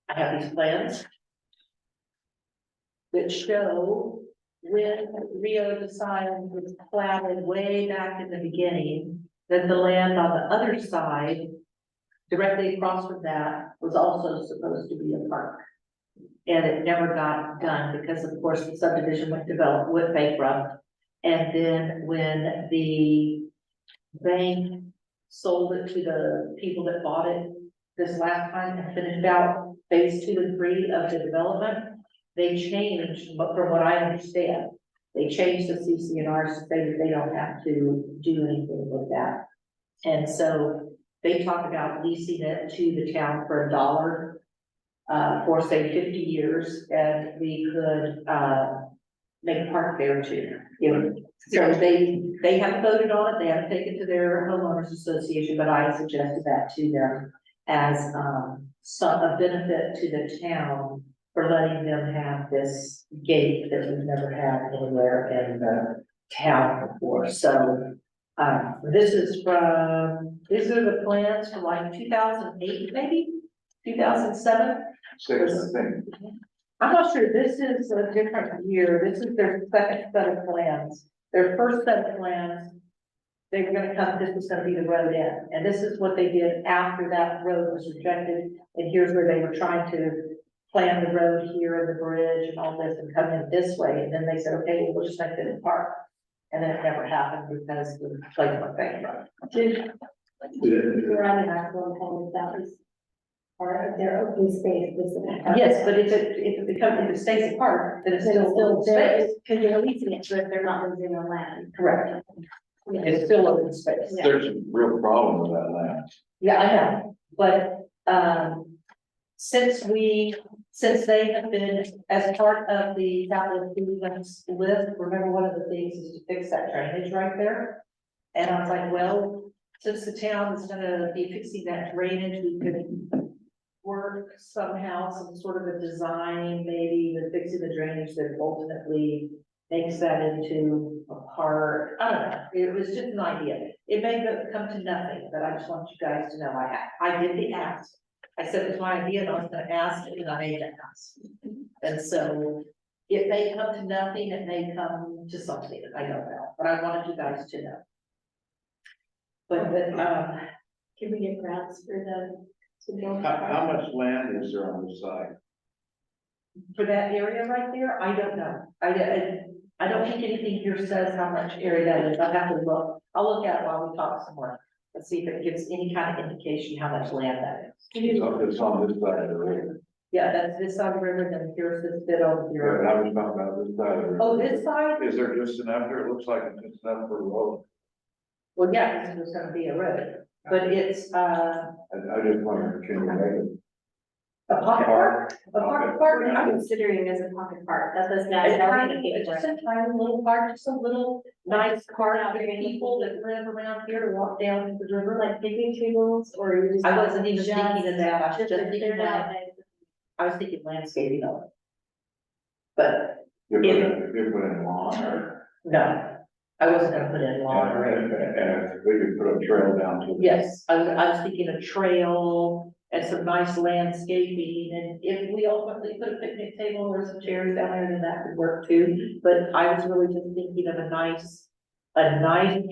I have these plans that show when Rio de Sion was platted way back in the beginning, that the land on the other side, directly across from that, was also supposed to be a park. And it never got done because of course the subdivision went bankrupt. And then when the bank sold it to the people that bought it this last time and finished out phase 2 and 3 of the development, they changed, but from what I understand, they changed the CCNR to say that they don't have to do anything with that. And so they talk about leasing it to the town for $1, for say 50 years, and we could, make a park there too. You know, so they haven't voted on it, they haven't taken it to their homeowners association, but I suggested that to them as, a benefit to the town for letting them have this gate that we've never had anywhere in the town before. So, this is from, these are the plans from like 2008, maybe 2007. 6, I think. I'm not sure, this is a different year, this is their second set of plans. Their first set of plans, they were gonna come, this was gonna be the road end, and this is what they did after that road was rejected. And here's where they were trying to plan the road here and the bridge and all this and come in this way, and then they said, okay, well, we'll just make it a park. And then it never happened because the place went bankrupt. Surrounding that one, that was part of their open space. Yes, but if it becomes, if it stays a park, then it's still open there, space. because they're leasing it, so if they're not losing their land. Correct. It's still open space. Yeah. There's a real problem with that land. Yeah, I know, but, since they have been, as part of the capital improvements list, remember one of the things is to fix that drainage right there. And I was like, well, since the town is gonna be fixing that drainage, we could work somehow, some sort of a design, maybe with fixing the drainage that ultimately makes that into a park. I don't know, it was just an idea. It may come to nothing, but I just want you guys to know I did the ask. I said it's my idea and I was gonna ask and I made an ask. And so it may come to nothing, it may come to something, I don't know, but I wanted you guys to know. But, Can we get grants for the? How much land is there on the side? for that area right there, I don't know. I don't think anything here says how much area that is. I'll have to look. I'll look at it while we talk some more. Let's see if it gives any kind of indication how much land that is. It's on this side of the river. Yeah, that's this side of the river, then here's this bit over Yeah, here. I was talking about this side of the river. Oh, this side? Is there just enough there? It looks like it's just enough for the road. Well, yeah, this was gonna be a road, but it's, I just wondered, can you make it? a pocket park, a pocket park. We're not considering as a pocket park, that's a. It's just a tiny little park, just a little nice park for people that live around here to walk down to the river. Like picnic tables, or you just. I wasn't even thinking of that, I was Just just to thinking clear out. I was thinking landscaping of it. But You put in lawn or? no, I wasn't gonna put in lawn or anything. And if we could put a trail down to. Yes, I was thinking a trail and some nice landscaping, and if we ultimately put a picnic table or some chairs down there, then that could work too. But I was really just thinking of a nice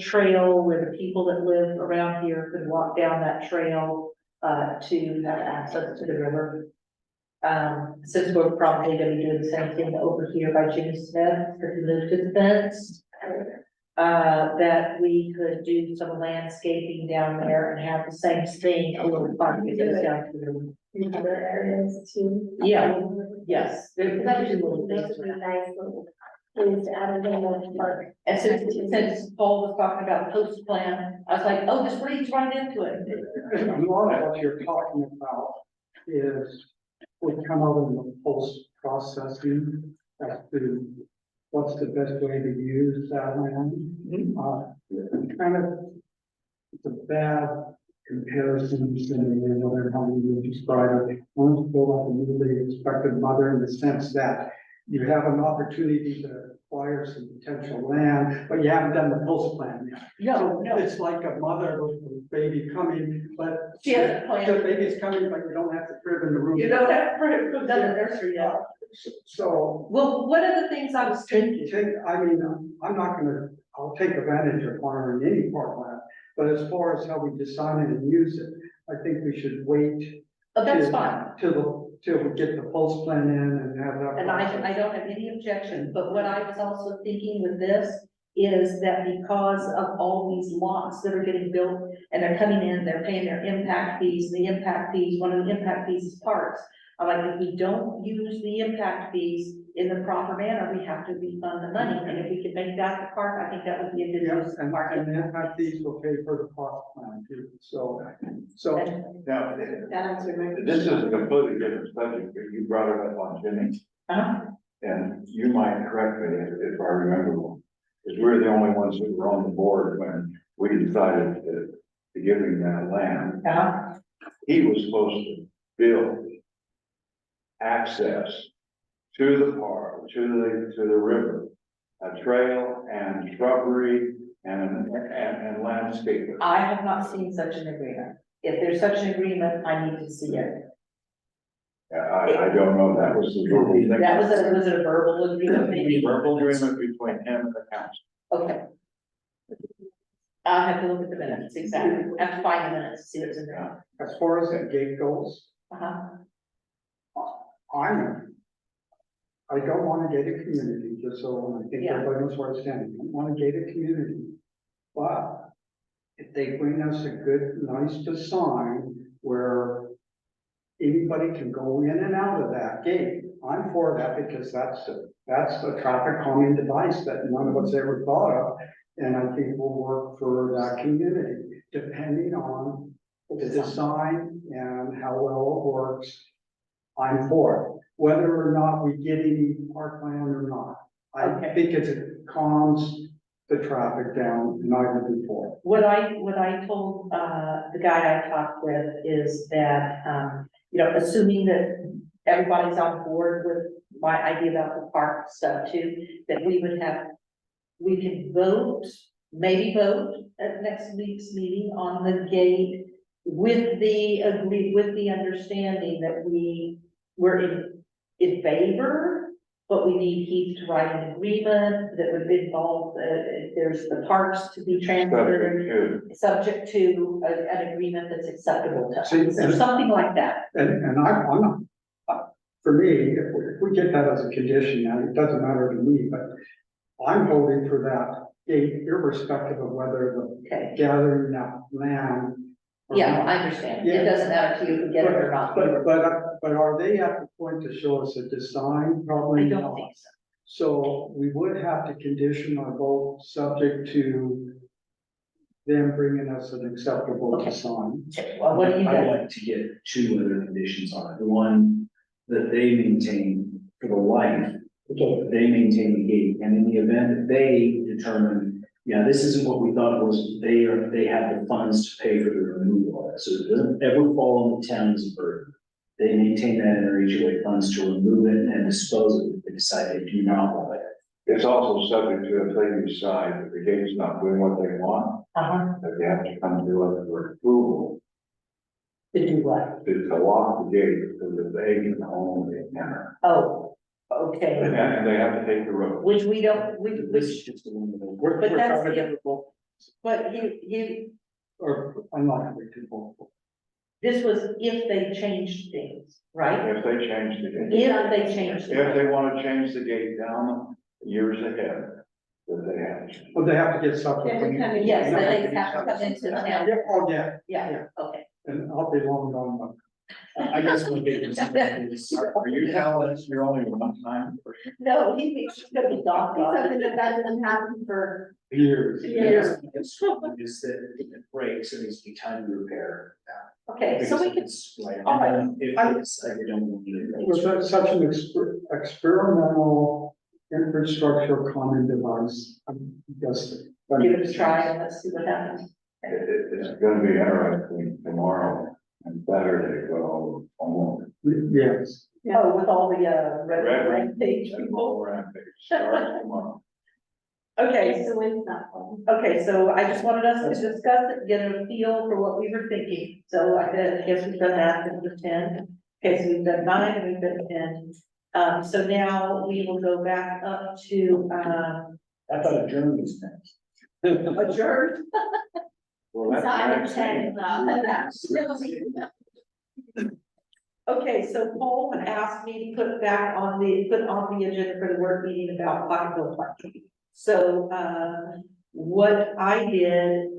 trail where the people that live around here could walk down that trail, to have access to the river. Since we're probably gonna be doing the same thing over here by Jimmy Smith, because he lives to the fence. That we could do some landscaping down there and have the same thing, a little fun, because it's down to the. In other areas too. Yeah, yes, there's actually little Those things. would be nice little things to add in the park. And since Paul was talking about the post plan, I was like, oh, this leads right into it. And a lot of what you're talking about is would come out in the post processing as to what's the best way to use that land. Kind of, it's a bad comparison to whatever how you describe it. Almost feel like a newly expected mother in the sense that you have an opportunity to acquire some potential land, but you haven't done the post plan yet. No, So no, it's like a mother with a baby coming, but she hasn't planned. the baby's coming, but you don't have to crib in the room. You don't have to put it in the nursery yet. So, Well, one of the things I was thinking, I'm not gonna, I'll take advantage of acquiring any parkland, but as far as how we design it and use it, I think we should wait oh, that's fine. till we get the post plan in and have that. And I don't have any objection, but what I was also thinking with this is that because of all these lots that are getting built and they're coming in, they're paying their impact fees, one of the impact fees is parks. I'm like, if we don't use the impact fees in the proper manner, we have to refund the money, and if we could make that the park, I think that would be a good use Yes, of and park. the impact fees will pay for the park plan too, so. Now, That answered my. this is a completely different subject, but you brought it up on Jimmy, Uh-huh. and you might correct me if I remember wrong. Because we're the only ones who were on the board when we decided to give him that land. Uh-huh. He was supposed to build access to the park, to the river, a trail and shrubbery and landscaping. I have not seen such an agreement. If there's such an agreement, I need to see it. I don't know, that was the verbal thing. That was it a verbal agreement, maybe? Verbal agreement between him and the council. Okay. I'll have to look at the minutes, exactly. I have to find the minutes, to see what's in there. As far as that gate goes, Uh-huh. I don't want a gated community, just so I think Yeah. everybody knows where I stand. I don't want a gated community. But if they bring us a good, nice design where anybody can go in and out of that gate, I'm for that because that's a traffic calming device that none of us ever thought of. And I think will work for that community, depending on the design and how well it works. I'm for it, whether or not we get any parkland or not. I Okay. think it calms the traffic down, and I would be for it. What I told, the guy I talked with is that, assuming that everybody's on board with my idea about the park stuff too, that we can maybe vote at next week's meeting on the gate with the understanding that we're in favor, but we need Keith to write an agreement that would involve, there's the parks to be transferred, subject to an agreement that's acceptable to us, See, or something like that. And I'm not, for me, if we get that as a condition, now, it doesn't matter to me, but I'm voting for that gate irrespective of whether Okay, the gathering that land. or yeah, not. I understand. It doesn't matter to you if we get it or not. But are they at the point to show us a design? I Probably don't not. think so. So we would have to condition our vote subject to them bringing us an acceptable Okay. design. Well, what do you I'd think? like to get two other conditions on it. The one that they maintain for the life, they maintain the gate, and in the event that they determine, this isn't what we thought it was, they have the funds to pay for the removal of it, so it doesn't ever fall on the town as a burden. They maintain that in their HOA funds to remove it and dispose of it if they decide they do not want it. it's also subject to if they decide that the gate's not doing what they want, Uh-huh. that they have to come to us for approval To do what? to lock the gate so that they can only enter. Oh, okay, And they have to take the road. which we don't, This which, is just a limited. We're But that's trying to the- get it both, but he, or I'm not gonna do both. this was if they changed things, right? If they change the gate. If they changed. If they want to change the gate down years ahead, that they have to. But they have to get They something. have to come in. Yes, but they have to come into town. Yeah, oh, yeah, Yeah, okay. and I'll be long gone, I guess one big concern is, Are you telling us you're only one time? No, he thinks it's gonna be dog. It's something that doesn't happen for but years. Yeah. Is that if it breaks, it needs to be time to repair. Okay, so we can, Because it's like, all right. and then if it's, like, we don't need it. Was that such an experimental infrastructure common device? I guess. give it a try and let's see what happens. It's gonna be interesting tomorrow and Saturday, well, almost. Yes, Oh, with all the, red Red page and people. whole rampage starts tomorrow. Okay, if the wind's not blowing. okay, so I just wanted us to discuss it, get a feel for what we were thinking. So I guess we've done that, and we've 10. Okay, so we've done 9 and we've done 10. So now we will go back up to, I thought adjourned was next. adjourn. Well, that's It's not next ten, thing. Okay, so Paul had asked me to put on the agenda for the work meeting about Pocketville Park. So, what I did,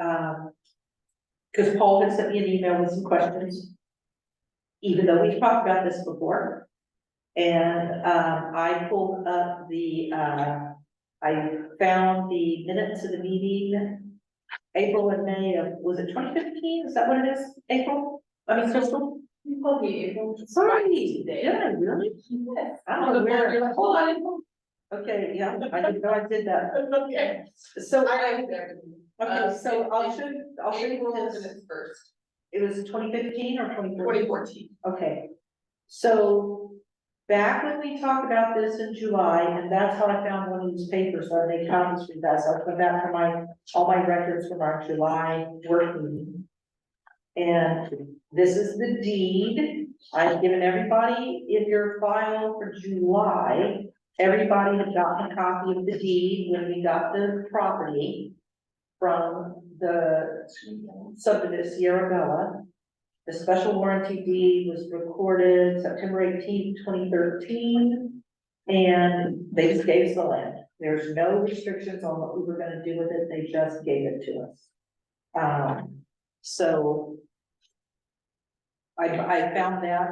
because Paul had sent me an email with some questions, even though we've talked about this before. And, I pulled up I found the minutes of the meeting, April and May of, was it 2015? Is that what it is? April? I mean, Crystal? You told me April. Sorry, did I really? Yes. I don't know where. You're like, hold on, April. Okay, yeah, I didn't know I did that. Okay. So, I was there. okay, so I'll show you April this. minutes first, It was 2015 or 2014? 2014. Okay, so back when we talked about this in July, and that's how I found one of these papers, so I made copies for that, so I put that for all my records from our July work meeting. And this is the deed. I've given everybody in your file for July, everybody had gotten a copy of the deed when we got the property from the subdivision Sierra Bella. The special warranty deed was recorded September 18th, 2013. And they just gave us the land. There's no restrictions on what we were gonna do with it. They just gave it to us. So I found that,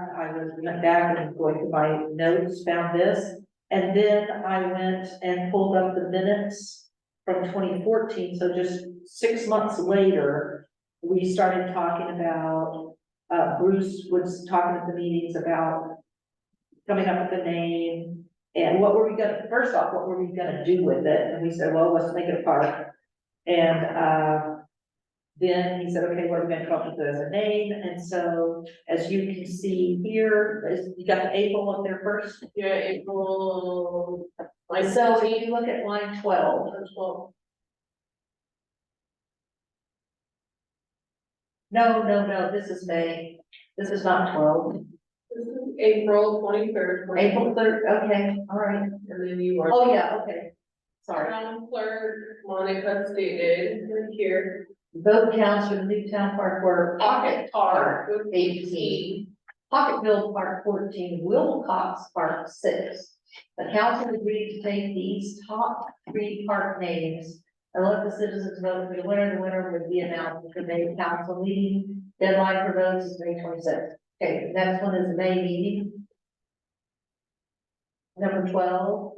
went back and going to my notes, found this. And then I went and pulled up the minutes from 2014, so just 6 months later, we started talking about, Bruce was talking at the meetings about coming up with a name, and first off, what were we gonna do with it? And we said, well, let's make it a park. And, then he said, okay, what are we gonna come up with as a name? And so, as you can see here, you got the April up there first. Yeah, April. So if you look at line 12, no, this is May, this is not 12. This is April 23rd. April 3rd, okay, all right. And then you are. Oh, yeah, okay, sorry. Town clerk, Monica stated here, Vote counts for the new town park were Pocket Park was 18, Pocketville Park 14, Wilcox Park 6. The council agreed to take these top 3 park names and let the citizens vote for the winner. The winner would be announced at the May council meeting. Deadline for votes is May 26th. Okay, the next one is the May meeting. Number 12.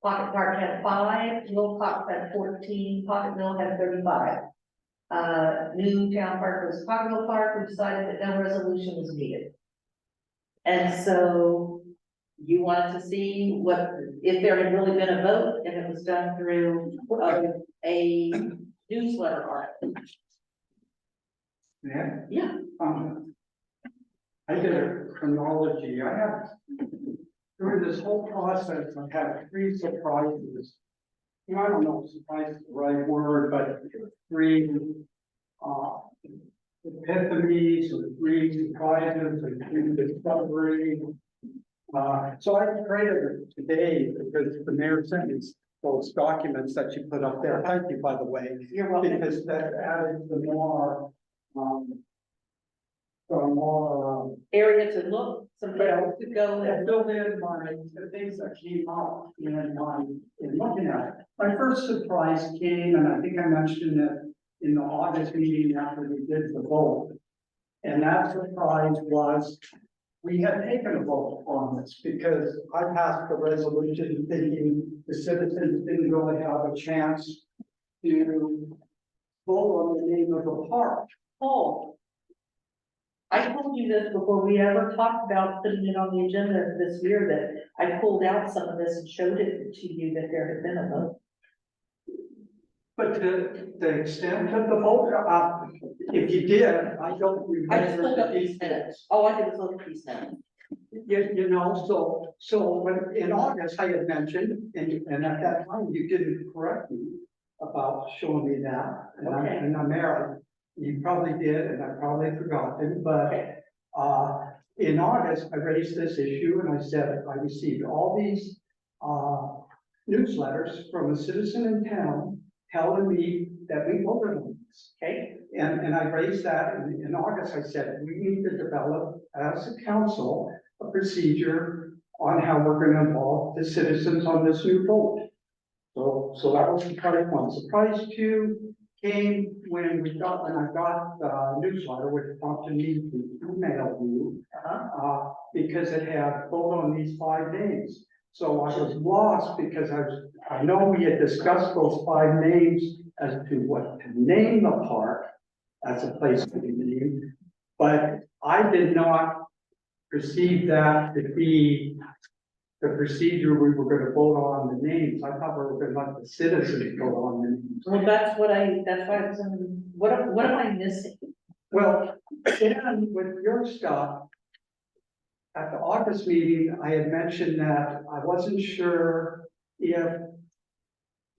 Pocket Park had 5, Wilcox had 14, Pocketville had 35. New town park was Pocketville Park. We decided that no resolution was needed. And so you wanted to see if there had really been a vote, and it was done through a newsletter article. Yeah. I did a chronology, I have During this whole process, I've had three surprises. You know, I don't know if surprise is the right word, but three, uh, epiphanies or three surprises and three discoveries. So I created it today because the mayor sent me those documents that you put up there. Thank you, by the way. You're welcome. Because that added some more, Area to look, some places to go. I filled in the things that came up in looking at it. My first surprise came, and I think I mentioned it in the August meeting after we did the vote. And that surprise was, we had taken a vote on this because I passed the resolution thinking the citizens didn't really have a chance to vote on the name of the park. Oh. I told you this before we ever talked about putting it on the agenda this year, that I pulled out some of this and showed it to you that there had been a vote. But the extent of the vote, if you did, I don't I just remember pulled the up these details. minutes. All I did was look at these minutes. You know, so when, in August, I had mentioned, and at that time, you didn't correct me about showing me that. Okay. And I'm married, you probably did, and I probably forgotten, but, Okay. in August, I raised this issue and I said, I received all these, newsletters from a citizen in town telling me that we voted on this. Okay, And I raised that in August, I said, we need to develop as a council a procedure on how we're gonna involve the citizens on this new vote. So that was surprise one. Surprise two came when I got the newsletter, which prompted me to email you. Because it had vote on these 5 names. So I was lost because I know we had discussed those 5 names as to what to name the park as a place to be named. But I did not perceive that to be the procedure we were gonna vote on the names. I thought we were gonna let the citizens vote on the names. well, that's why I was, what am I missing? Well, and with your stuff, at the August meeting, I had mentioned that I wasn't sure if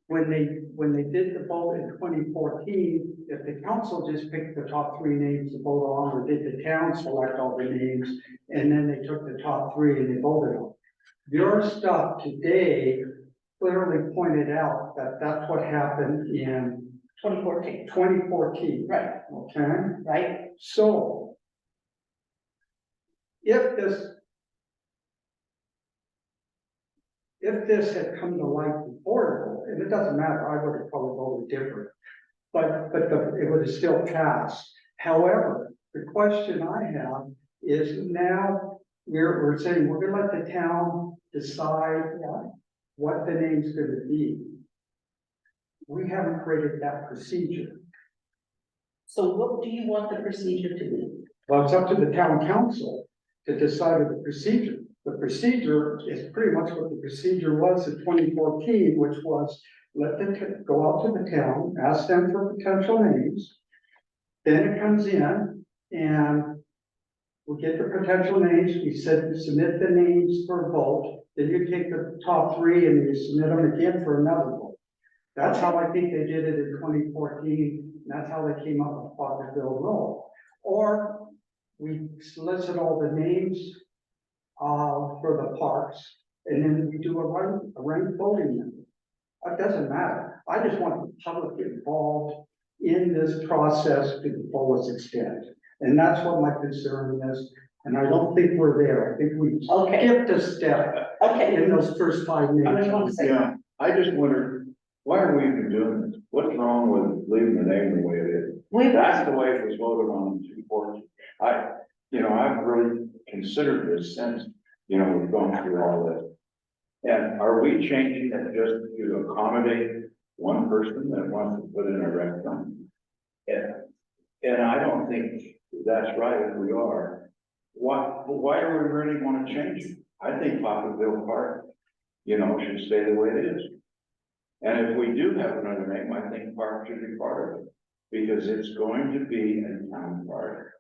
when they did the vote in 2014, if the council just picked the top 3 names to vote on, or did the town select all the names, and then they took the top 3 and they voted on. Your stuff today clearly pointed out that that's what happened in 2014, 2014, right, okay? right? So if this had come to light before, and it doesn't matter, I would have probably voted different. But it would have still passed. However, the question I have is now we're saying we're gonna let the town decide what the name's gonna be. We haven't created that procedure. So what do you want the procedure to be? Well, it's up to the town council to decide the procedure. The procedure is pretty much what the procedure was in 2014, which was go out to the town, ask them for potential names. Then it comes in and we get the potential names, we submit the names for a vote. Then you take the top 3 and you submit them again for another vote. That's how I think they did it in 2014. And that's how they came up with Potterville Road. Or we solicit all the names for the parks, and then we do a ranked voting method. It doesn't matter. I just want the public involved in this process to the fullest extent. And that's what my concern is. And I don't think we're there. I think we Okay. skipped a step Okay, in those first 5 I just want to names. say, Yeah, I just wondered, why are we even doing this? What's wrong with leaving the name the way it is? That's the way it was voted on in 214. I've really considered this since, we've gone through all this. And are we changing it just to accommodate one person that wants to put in a restaurant? And I don't think that's right if we are. Why do we really want to change it? I think Potterville Park, should stay the way it is. And if we do have another name, I think park should be part of it, because it's going to be a town park.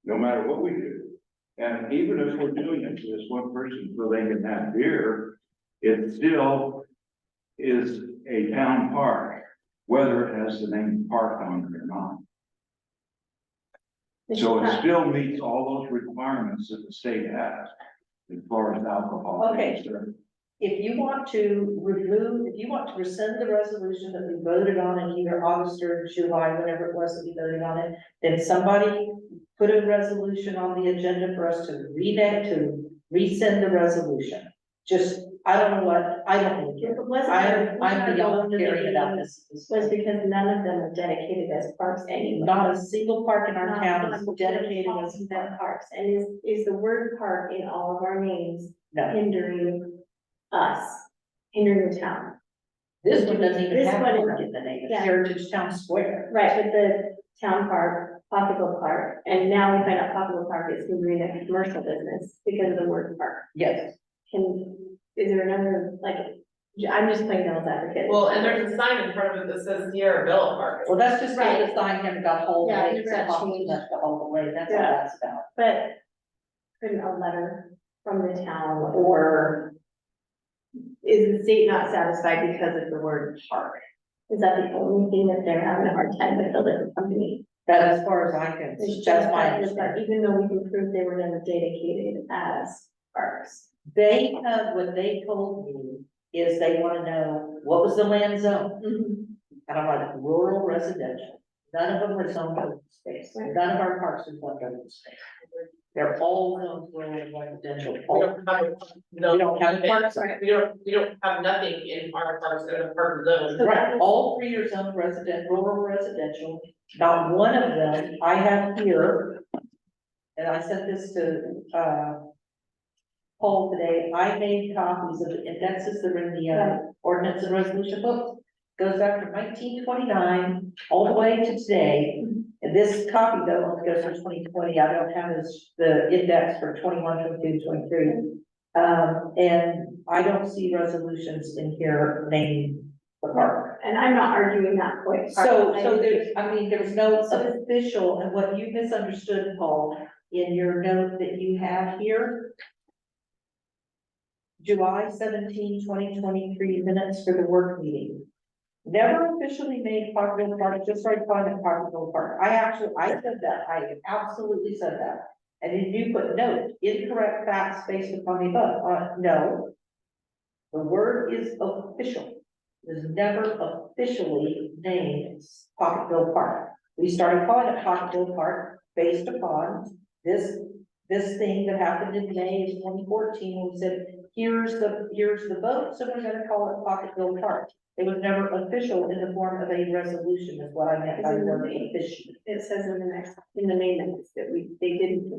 No matter what we do, And even if we're doing it to this one person so they can have beer, it still is a town park, whether it has the name park on it or not. So it still meets all those requirements that the state has as far as alcohol. is Okay. concerned. If you want to remove, if you want to rescind the resolution that we voted on in either August or July, whenever it was that we voted on it, then somebody put a resolution on the agenda for us to rescind the resolution. Just, I don't know what, I don't really care. I'm beyond caring about this. Was because none of them are dedicated as parks anymore. Not a single park in our Not town one, is but dedicated we're as calling a them park. parks, and is the word park in all of our names No, hindering us, hindering the town? this one doesn't even This have one is- park in the name, it's yeah. Heritage Town Square. Right, but the town park, Pocketville Park, and now we find out Pocketville Park is hindering a commercial business because of the word park. Yes, Is there another, like, I'm just playing devil's advocate. Well, and there's a sign in front of it that says Sierra Villa Park. well, that's just Right. the sign him about hold the Yeah, way, you're so gonna much change. to hold the way, that's all Yeah. that's about. But couldn't a letter from the town, or is the state not satisfied because of the word park? Is that the only thing that they're having a hard time with the liquor company? That as far as I can, It's see, just that's my that, but understanding. even though we can prove they were never dedicated as parks. They have, what they told me is they wanna know, what was the land zone? And I'm like, rural residential, none of them are zoned open space, Right. none of our parks are zoned open space. They're all zoned rural residential. We don't have, We don't have parks, we don't have nothing in our parks that are park zone. right, all three are zoned rural residential, not one of them, I have here. And I sent this to, Paul today, I made copies of the indexes that are in the, ordinance and resolution book. Goes back from 1929 all the way to today. And this copy though only goes from 2020, I don't have the index for 21, 22, 23. And I don't see resolutions in here naming the park. And I'm not arguing that point. So there's, I mean, there's no official, and what you misunderstood, Paul, in your note that you have here. July 17, 2023 minutes for the work meeting. Never officially made Parkville Park, just started calling it Parkville Park. I said that, I absolutely said that. And then you put note, incorrect facts based upon the above, no. The word is official. It was never officially named Pocketville Park. We started calling it Pocketville Park based upon this thing that happened in May of 2014, when we said, here's the vote, so we're gonna call it Pocketville Park. It was never official in the form of a resolution, is what I meant by the word official. It says in the main minutes that they didn't.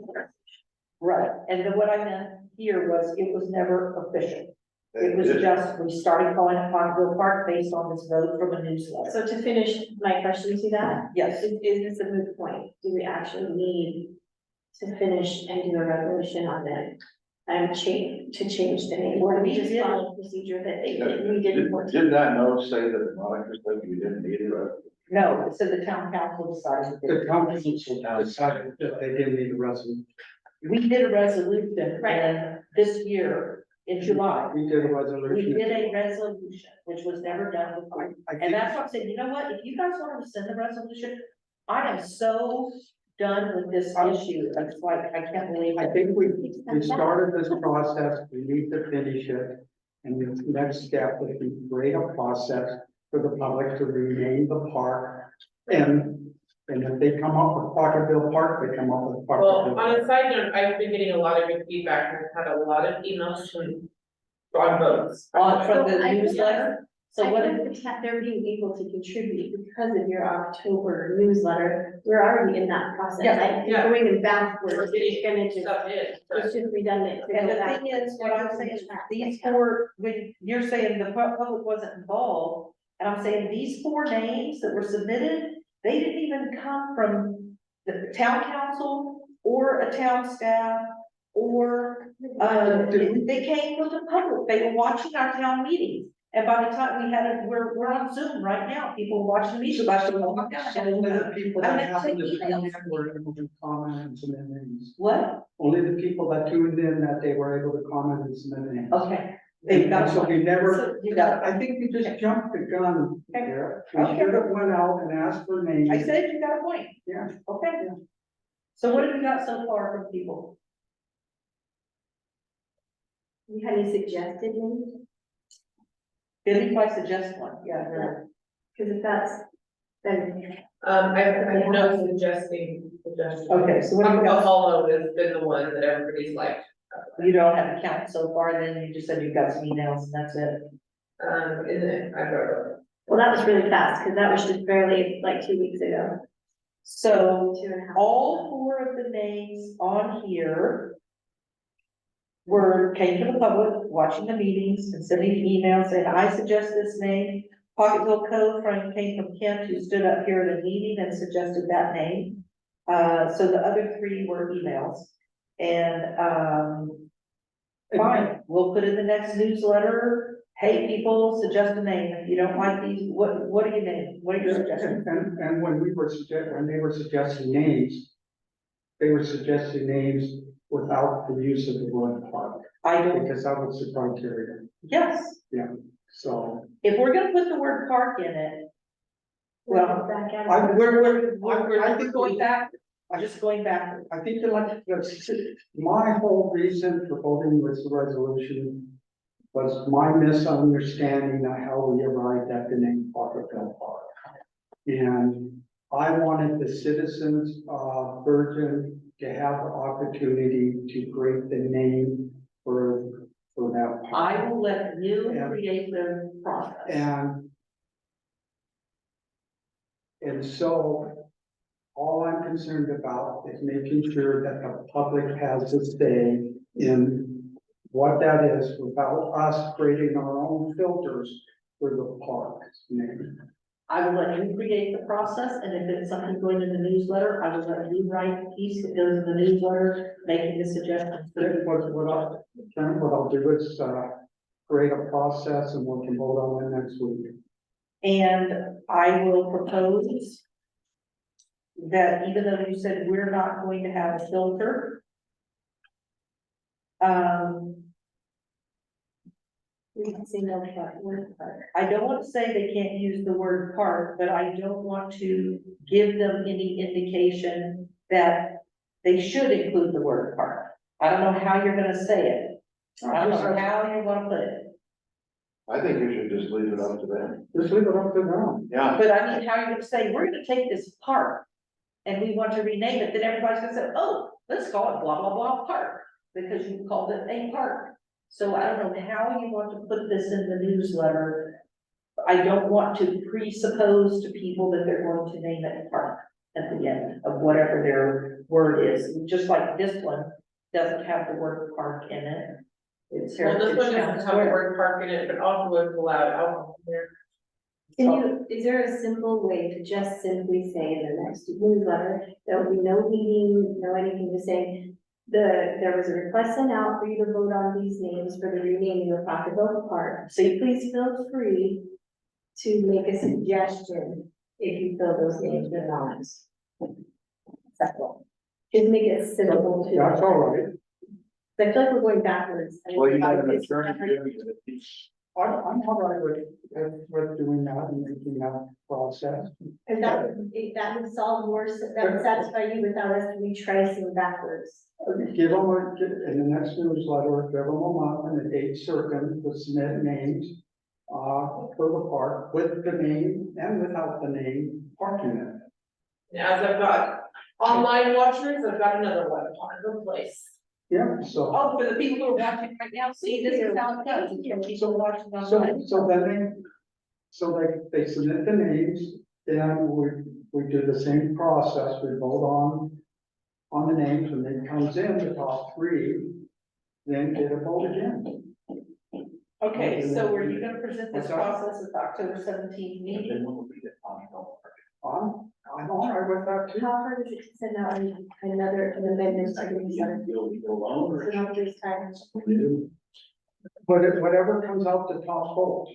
Right, and then what I meant here was, it was never official. It was just, we started calling it Pocketville Park based on this vote from a newsletter. So to finish my question to that, Yes, is this a moot point? Do we actually need to finish and do a resolution on that? Change the name, or do we just follow the procedure that we did in 14? Did that note say that Monica said you didn't need it? no, it said the town council decided. The council decided that they didn't need a resolution. We did a resolution Right. in this year, in July. We did a We resolution. did a resolution, which was never done before. I And think, that's what I'm saying, you know what, if you guys want to rescind the resolution, I am so done with this issue, it's like, I can't believe I it. think we started this process, we need to finish it. And the next step would be create a process for the public to rename the park. And if they come up with Pocketville Park, they come up with Well, Pocketville. on a side note, I've been getting a lot of good feedback, and I've had a lot of emails from on votes. On from the So I- newsletter, so I what, think they're being able to contribute because of your October newsletter. We're already in that process. Yeah, I think yeah. going backwards, We're it's getting gonna just, stuff in, but it's just redundant. to and go the back. thing is, what I'm saying is, these four, when you're saying the public wasn't involved, and I'm saying these four names that were submitted, they didn't even come from the town council or a town staff or, they came from the public, they were watching our town meetings. And by the time we had it, we're on Zoom right now, people watching me, so I should walk down. So only the people that I'm gonna happened to take tune in emails. were able to comment and submit names. What? Only the people that tuned in that they were able to comment and submit names. Okay. And so we never, So you got, I think we just jumped the gun there. We Okay. should have went out and asked for names. I said you got a point, Yeah, okay. So what have we got so far from people? You had any suggested names? If I suggest one, yeah, there. Cause if that's, then. I have no suggestions. Okay, so what do you got? Hollow has been the one that everybody's liked. You don't have a count so far, then you just said you've got some emails and that's it. Isn't it? I don't know. Well, that was really fast, cause that was just barely like 2 weeks ago. So 2.5. all 4 of the names on here came from the public, watching the meetings and sending emails saying, I suggest this name. Pocketville Cove came from Kent, who stood up here at a meeting and suggested that name. So the other 3 were emails. And, fine, we'll put in the next newsletter, hey, people, suggest a name. If you don't like these, what do you name? What are your suggestions? and when they were suggesting names, they were suggesting names without the use of the word park, I don't, because that was the criteria. yes, So if we're gonna put the word park in it, well, Back at I- it. we're going back, I'm just going back. I think my whole reason for voting this resolution was my misunderstanding of how we arrived at the name Pocketville Park. And I wanted the citizens of Virgin to have the opportunity to create the name for that park. I will let you Yeah. create the process. And so all I'm concerned about is making sure that the public has a say in what that is without us creating our own filters for the park's name. I will let you create the process, and if it's something going in the newsletter, I will let you write a piece that goes in the newsletter, making the suggestions. Then what I'll do is, create a process and we can vote on it next week. And I will propose that even though you said we're not going to have a filter, We can say no word park. I don't want to say they can't use the word park, but I don't want to give them any indication that they should include the word park. I don't know how you're gonna say it. I don't know how you wanna put it, I think you should just leave it up to them. Just leave it up to them. Yeah. but I mean, how you're gonna say, we're gonna take this park and we want to rename it, then everybody's gonna say, oh, let's call it blah, blah, blah park, because you called it a park. So I don't know how you want to put this in the newsletter. I don't want to presuppose to people that they're going to name it park at the end of whatever their word is, just like this one doesn't have the word park in it. It's Well, this Heritage one Town doesn't have the Square. word park in it, but also would allow alcohol there. Is there a simple way to just simply say in the next newsletter, there will be no meeting, no anything to say? There was a request sent out for you to vote on these names for the renaming of Pocketville Park. So please feel free to make a suggestion if you feel those names are not. That's all. Just make it simple to. That's all right. I feel like we're going backwards. I mean, Well, you got an it's attorney never- doing it. I'm all right with doing that and making that process. Cause that would solve more, that would satisfy you without us retracing backwards. Give them, in the next newsletter, give them a month and a date certain to submit names, for the park, with the name and without the name parking it. Now, as I've got online watchers, I've got another one, Pocketville Place. Yeah, so, Oh, for the people who are watching right now, see, this is how it goes, you know, people watching online. so then they submit the names, then we do the same process, we vote on the names, when it comes in, the top 3, then get a vote again. Okay, so were you gonna present this What's that? process at the October 17th meeting? I'm all right with that too. How hard is it to send out an amendment to the newsletter? So not waste time. But whatever comes out the top vote,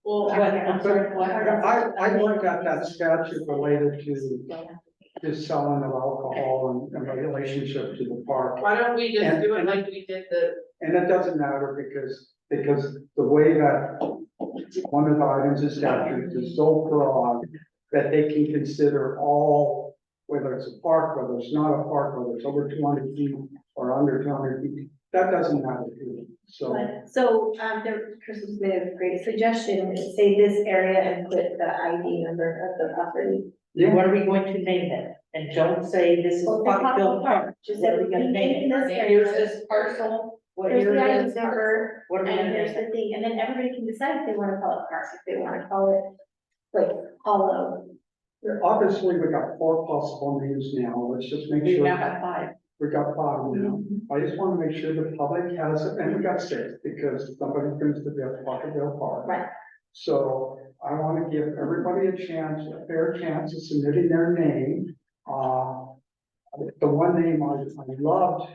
Well, I'm sorry, what? I looked at that statute related to selling of alcohol and the relationship to the park. why don't we just And- do it like we did the, And it doesn't matter because the way that one of the items in statute is so broad that they can consider all, whether it's a park, whether it's not a park, whether it's over 200 feet or under 200 feet, that doesn't matter to me. So, So, there, Crystal made a great suggestion, say this area and put the ID number of the property. yeah, What are we going to name it? And don't say this is Well, the Potterville Park. Just What say are we gonna name in it? this Here's area, this parcel, what here's year the it item is, number, what are we and gonna here's name it? the thing, and then everybody can decide if they wanna call it park, if they wanna call it like hollow. obviously we got 4 possible names now. Let's just make We sure. now have 5. We got 5 now. I just want to make sure the public has, and we got 6 because somebody comes to the Potterville Park. Right. So I want to give everybody a chance, a fair chance of submitting their name. The one name I loved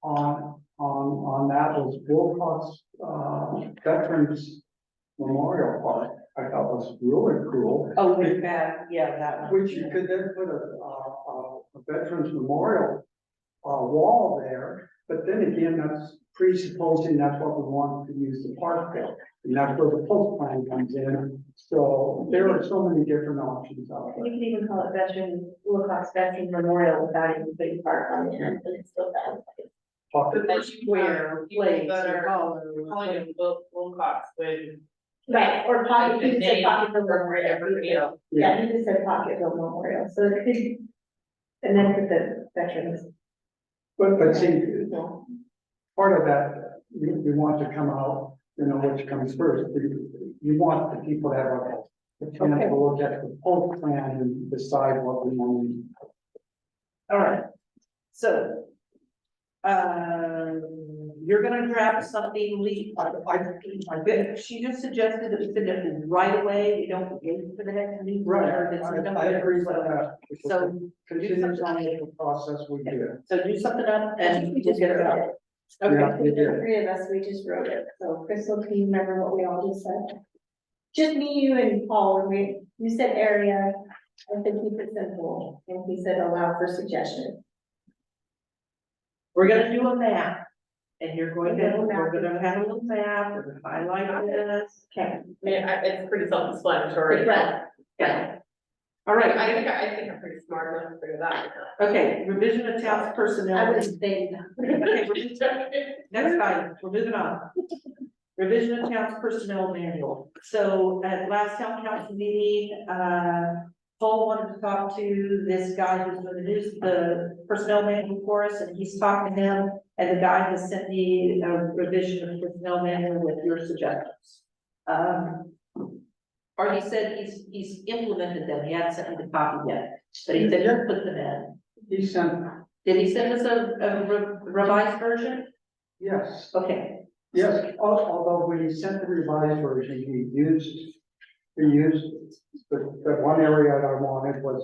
on that was Wilcox, Veterans Memorial Park. I thought was really cool. Oh, we have, yeah, that one. Which you could then put a Veterans Memorial, wall there, but then again, that's presupposing that's what we want to use the park for. And that's where the post plan comes in, so there are so many different options out You there. can even call it Wilcox Veteran Memorial without even putting park on the end, but it's still that. Talk- but then you Square, have people place, that or are hollow. calling it Wilcox when. Right, or pocket, you the could say name Pocketville for Memorial. everybody else. Yeah, you just said Pocketville Memorial, so it could, and then put the veterans. But see, No. part of that, you want to come out, you know, which comes first, you want the people to have a chance to look at the post plan and decide what we want to do. All right, so. You're gonna draft something, I bet, she just suggested that we send it right away, you don't wait for the next meeting. or this is I agree with so- that. So, Continues on with the process we did. so do something up I think and we we'll just get it wrote out. it. Okay, Yeah. The three of us, we just wrote it, so Crystal, can you remember what we all just said? Just me, you and Paul, and you said area, I said keep it simple, and he said allow for suggestion. we're gonna do a map. And you're going to, Okay, map. we're gonna have a little map, we're gonna highlight this. Okay. I mean, it's pretty self-explanatory. Right. Yeah. All right, I think I'm pretty smart enough to figure that out. okay, revision of town's personnel. I would say, Okay, next item, we're moving on. Revision of town's personnel manual. So at last town council meeting, Paul wanted to talk to this guy who's going to do the personnel manual for us, and he's talking to him. And the guy has sent me a revision of personnel manual with your suggestions. Or he said he's implemented them, he hasn't sent me the copy yet, but he said just put them in. He sent, Did he send us a revised version? yes, Okay, yes, although when he sent the revised version, he used the one area that I wanted was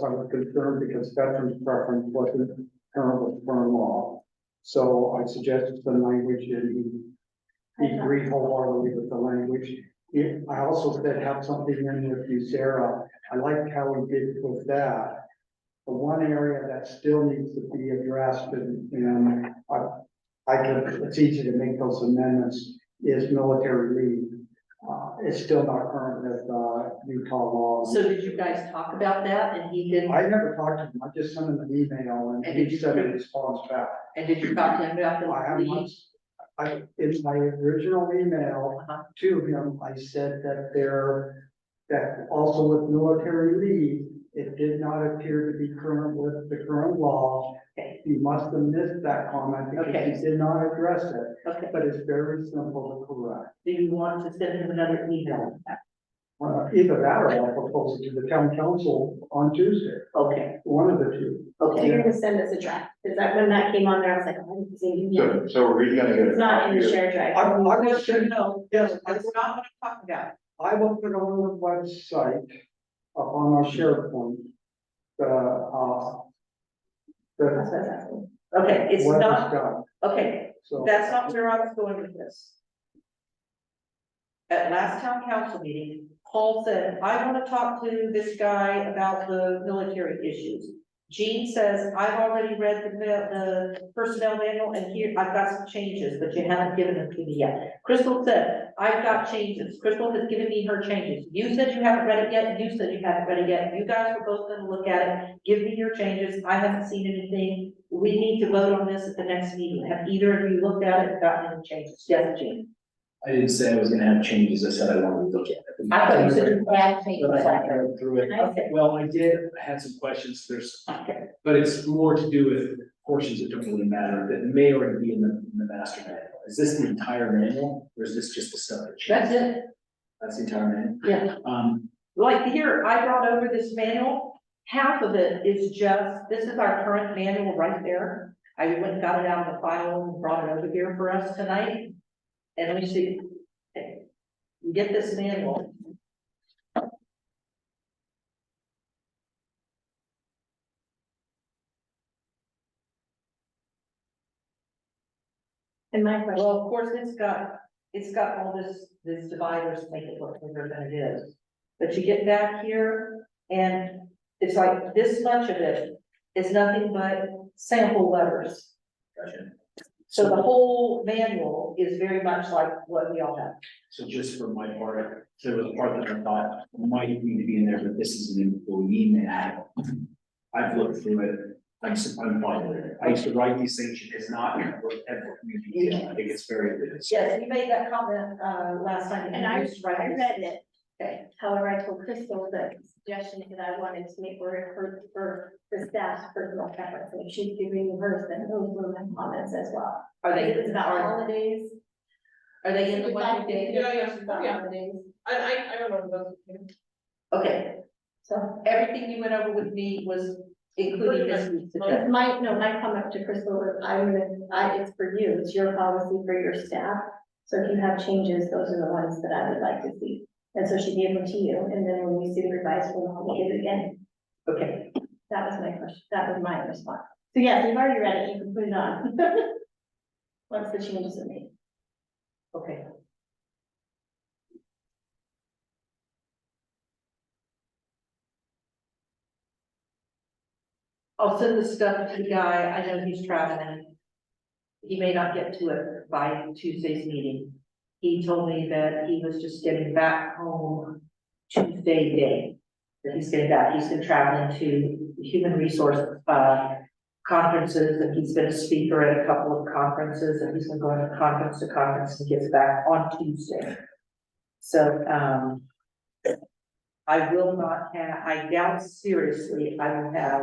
I was concerned because veterans preference wasn't current with current law. So I suggested some language and he agreed wholeheartedly with the language. I also said have something in with you, Sarah. I liked how he did with that. The one area that still needs to be addressed and it's easy to make those amendments is military leave. It's still not current with, Utah law. so did you guys talk about that and he didn't, I never talked to him. I just sent him an email and he sent a response back. and did you talk to him about the I have not, in my original email Uh-huh. to him, I said that also with military leave, it did not appear to be current with the current law. Okay. He must have missed that comment because Okay. he did not address it, Okay, but it's very simple to correct. do you want to send him another email? Either that or I'll propose it to the town council on Tuesday, Okay, one of the two. so okay, you're gonna send us a draft, because that, when that came on there, I was like, oh, I didn't see it yet. So are we gonna get? It's not in the shared drive. I will no, send, no, yes, that's not what I'm talking about. I will put on the website, up on our SharePoint, That's the, what I was asking. Okay, it's what was not, done, okay, so. that's not where I was going with this. at last town council meeting, Paul said, I want to talk to this guy about the military issues. Jean says, I've already read the personnel manual and here, I've got some changes, but you haven't given them to me yet. Crystal said, I've got changes. Crystal has given me her changes. You said you haven't read it yet, and you said you haven't read it yet. You guys were both gonna look at it, give me your changes. I haven't seen anything. We need to vote on this at the next meeting. Have either of you looked at it and gotten any changes? Yes, Jean? I didn't say I was gonna have changes, I said I wanted to look at it. I thought you said you had changes. But I read through it. Okay. Well, I did, I had some questions, Okay. but it's more to do with portions that don't really matter, that may already be in the master manual. Is this the entire manual, or is this just the stuff that That's changes? it. That's the entire manual? Yeah. Like here, I brought over this manual. Half of it is just, this is our current manual right there. I went and got it out of the file and brought it over here for us tonight. And let me see. Okay. You get this manual. And my question, Well, of course, it's got all this dividers to make it look bigger than it is. But you get back here and it's like this much of it is nothing but sample letters. Gotcha. So the whole manual is very much like what we all have. So just for my part, there was a part that I thought might need to be in there, but this is an employee manual. I've looked through it, I'm fine with it. I used to write these things, it's not in every detail, I think it's very good. Yes, you made that comment, last time. and I used to write this. read it. Okay. However, I told Crystal that suggestions that I wanted to make were for the staff's personal preference, and if she's giving hers, then those were my comments as well. Are they, It's about are holidays. they in the one you did? Yeah, yeah, It's about yeah. holidays. I remember those. Okay, So, everything you went over with me was including this week's agenda. my comment to Crystal was, it's for you, it's your policy for your staff. So if you have changes, those are the ones that I would like to see. And so she gave them to you, and then when we see the revised one, we'll get it again. Okay, That was my question, that was my response. So yes, you've already read it, you can put it on. Once the changes are made. okay. I'll send the stuff to the guy. I know he's traveling. He may not get to it by Tuesday's meeting. He told me that he was just getting back home Tuesday day. That he's getting back. He's been traveling to human resource, conferences, and he's been a speaker at a couple of conferences, and he's been going to conference and gets back on Tuesday. So, I will not have, I doubt seriously I will have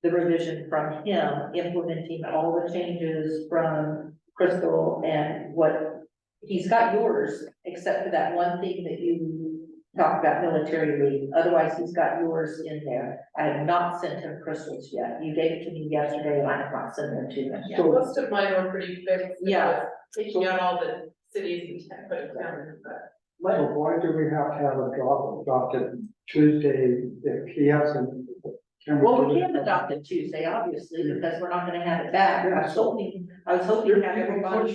the revision from him implementing all the changes from Crystal and what, he's got yours, except for that one thing that you talked about, military leave. Otherwise, he's got yours in there. I have not sent him Crystal's yet. You gave it to me yesterday and I have not sent them to him yet. So- Most of mine were pretty big. Yeah. Taking out all the cities and putting down, but. So why do we have to have a adopted Tuesday if he hasn't? Well, we can't adopt it Tuesday, obviously, because we're not gonna have it back. I was hoping to have everybody.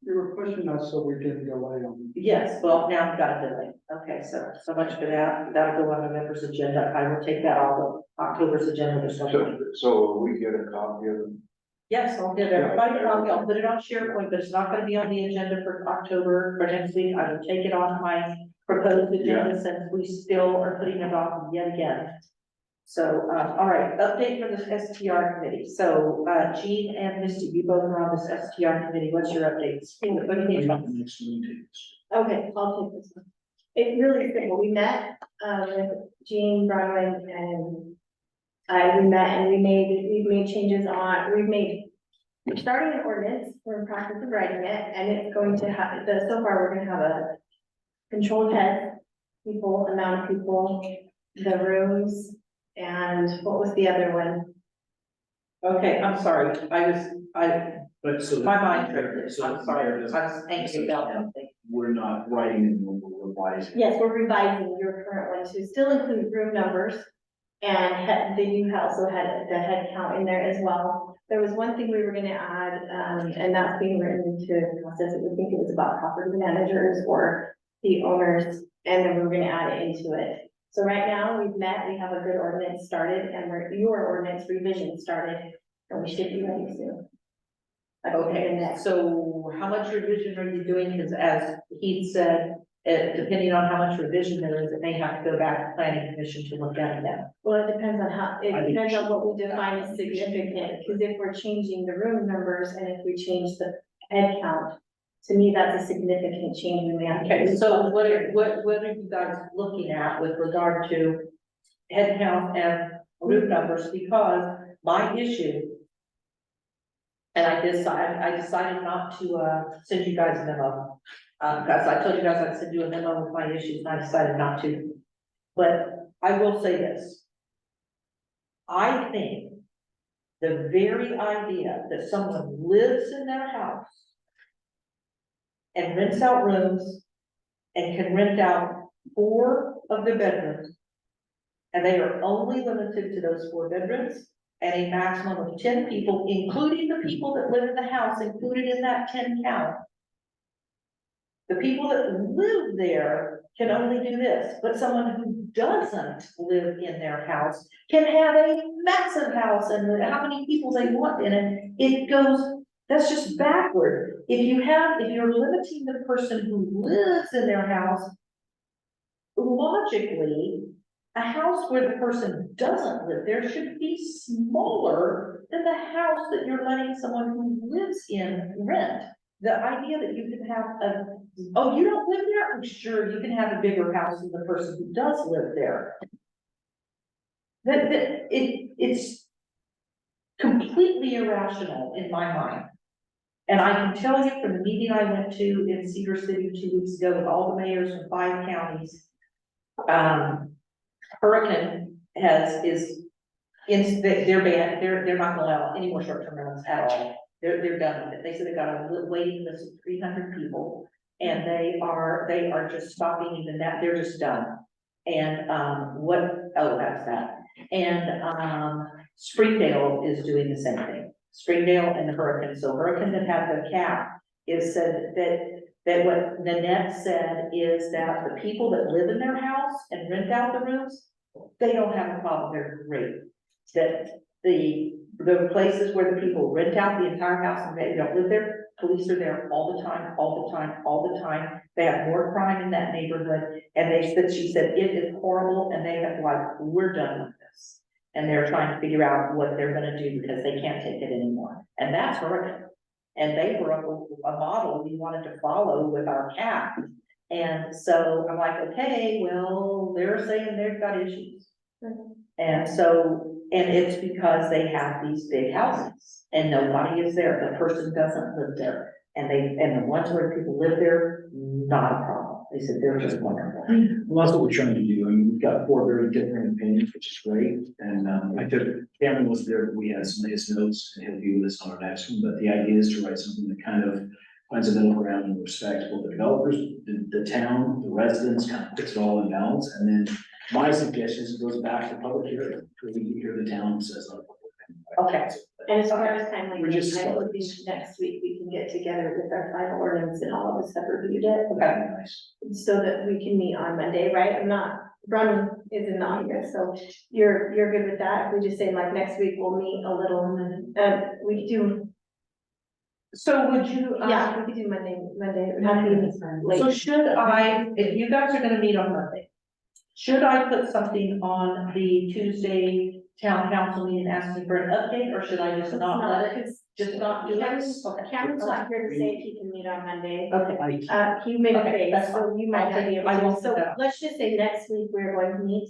You were pushing us so we didn't delay on. Yes, well, now I've got a delay. Okay, so much for that. That'll go on November's agenda. I will take that off of October's agenda or something. So will we get a copy of them? Yes, I'll give everybody a copy. I'll put it on SharePoint, but it's not gonna be on the agenda for October, for next week. I will take it off my proposed agenda since we still are putting it off yet again. So, all right, update from the STR committee. So, Jean and Misty, you both are on this STR committee. What's your updates? What do you need? Next meeting. Okay, I'll take this one. It's really simple. We met, with Jean, Bronwyn, and we met and we've made changes on, we're starting an ordinance, we're in the process of writing it, and it's going to have, so far, we're gonna have a controlled head, people, amount of people, the rooms, and what was the other one? Okay, I'm sorry. But so. My mind tripped. So I'm sorry. there is- I was anxious about something. We're not writing and we're revising. Yes, we're revising your current one to still include room numbers, And you also had the head count in there as well. There was one thing we were gonna add, and that's being written into the process, I think it was about property managers or the owners, and then we were gonna add it into it. So right now, we've met, we have a good ordinance started, and your ordinance revision started, and we should be ready soon. Like, within the Okay, next- so how much revision are you doing? Because as Heath said, depending on how much revision there is, it may have to go back to planning commission to look at them. Well, it depends on how, it I think depends we on should- what we define as significant, because if we're changing the room numbers and if we change the head count, to me, that's a significant change in the. Okay, so what are you guys looking at with regard to head count and room numbers? Because my issue, and I decided not to, send you guys a memo. Because I told you guys I'd send you a memo with my issues, and I decided not to. But I will say this. I think the very idea that someone lives in their house and rents out rooms and can rent out 4 of the bedrooms, and they are only limited to those 4 bedrooms, and a maximum of 10 people, including the people that live in the house, included in that 10 count. The people that live there can only do this, but someone who doesn't live in their house can have a massive house and how many people they want in it. It goes, that's just backward. If you're limiting the person who lives in their house, logically, a house where the person doesn't live there should be smaller than the house that you're letting someone who lives in rent. The idea that you can have oh, you don't live there? Oh, sure, you can have a bigger house than the person who does live there. It's completely irrational in my mind. And I can tell you from the meeting I went to in Cedar City 2 weeks ago with all the mayors from 5 counties, Hurricane they're banned, they're not gonna allow any more short-term rentals at all. They're done with it. They said they got a waiting list of 300 people, and they are just stopping even that. They're just done. And, that's that. And, Springdale is doing the same thing. Springdale and the Hurricane. So Hurricane that had the cap is said that what Nanette said is that the people that live in their house and rent out the rooms, they don't have a problem. They're great. That the places where the people rent out the entire house and they don't live there, police are there all the time, all the time, all the time. They have more crime in that neighborhood, and she said, it is horrible, and they have we're done with this. And they're trying to figure out what they're gonna do because they can't take it anymore. And that's Hurricane. And they were a model we wanted to follow with our cap. And so I'm like, okay, well, they're saying they've got issues. And so, and it's because they have these big houses and nobody is there. The person doesn't live there. And the ones where people live there, not a problem. They said they're just wonderful. Well, that's what we're trying to do. I mean, we've got 4 very different opinions, which is great. And Cameron was there, we had some of his notes, and he'll be with us on our next one. But the idea is to write something that kind of finds a middle ground and respects both the developers, the town, the residents, kind of puts it all in balance. And then my suggestion is it goes back to public hearing, because we can hear the town says. Okay. And as far as timeline, We're just I would think next week we can get together with our final ordinance and all of us have reviewed it. Okay. Nice. So that we can meet on Monday, right? Bronwyn is in the audience, so you're good with that? If we just say like next week we'll meet a little, and then, we could do, So would you, yeah, we could do Monday, not be late. so if you guys are gonna meet on Monday, should I put something on the Tuesday town council meeting asking for an update, or should I just not let it? Just not do it? Okay. Cameron's not here to say if he can meet on Monday. Okay. He made a Okay, face, that's so you might I'll not be take- able I to, won't so put that on. let's just say next week we're going to meet.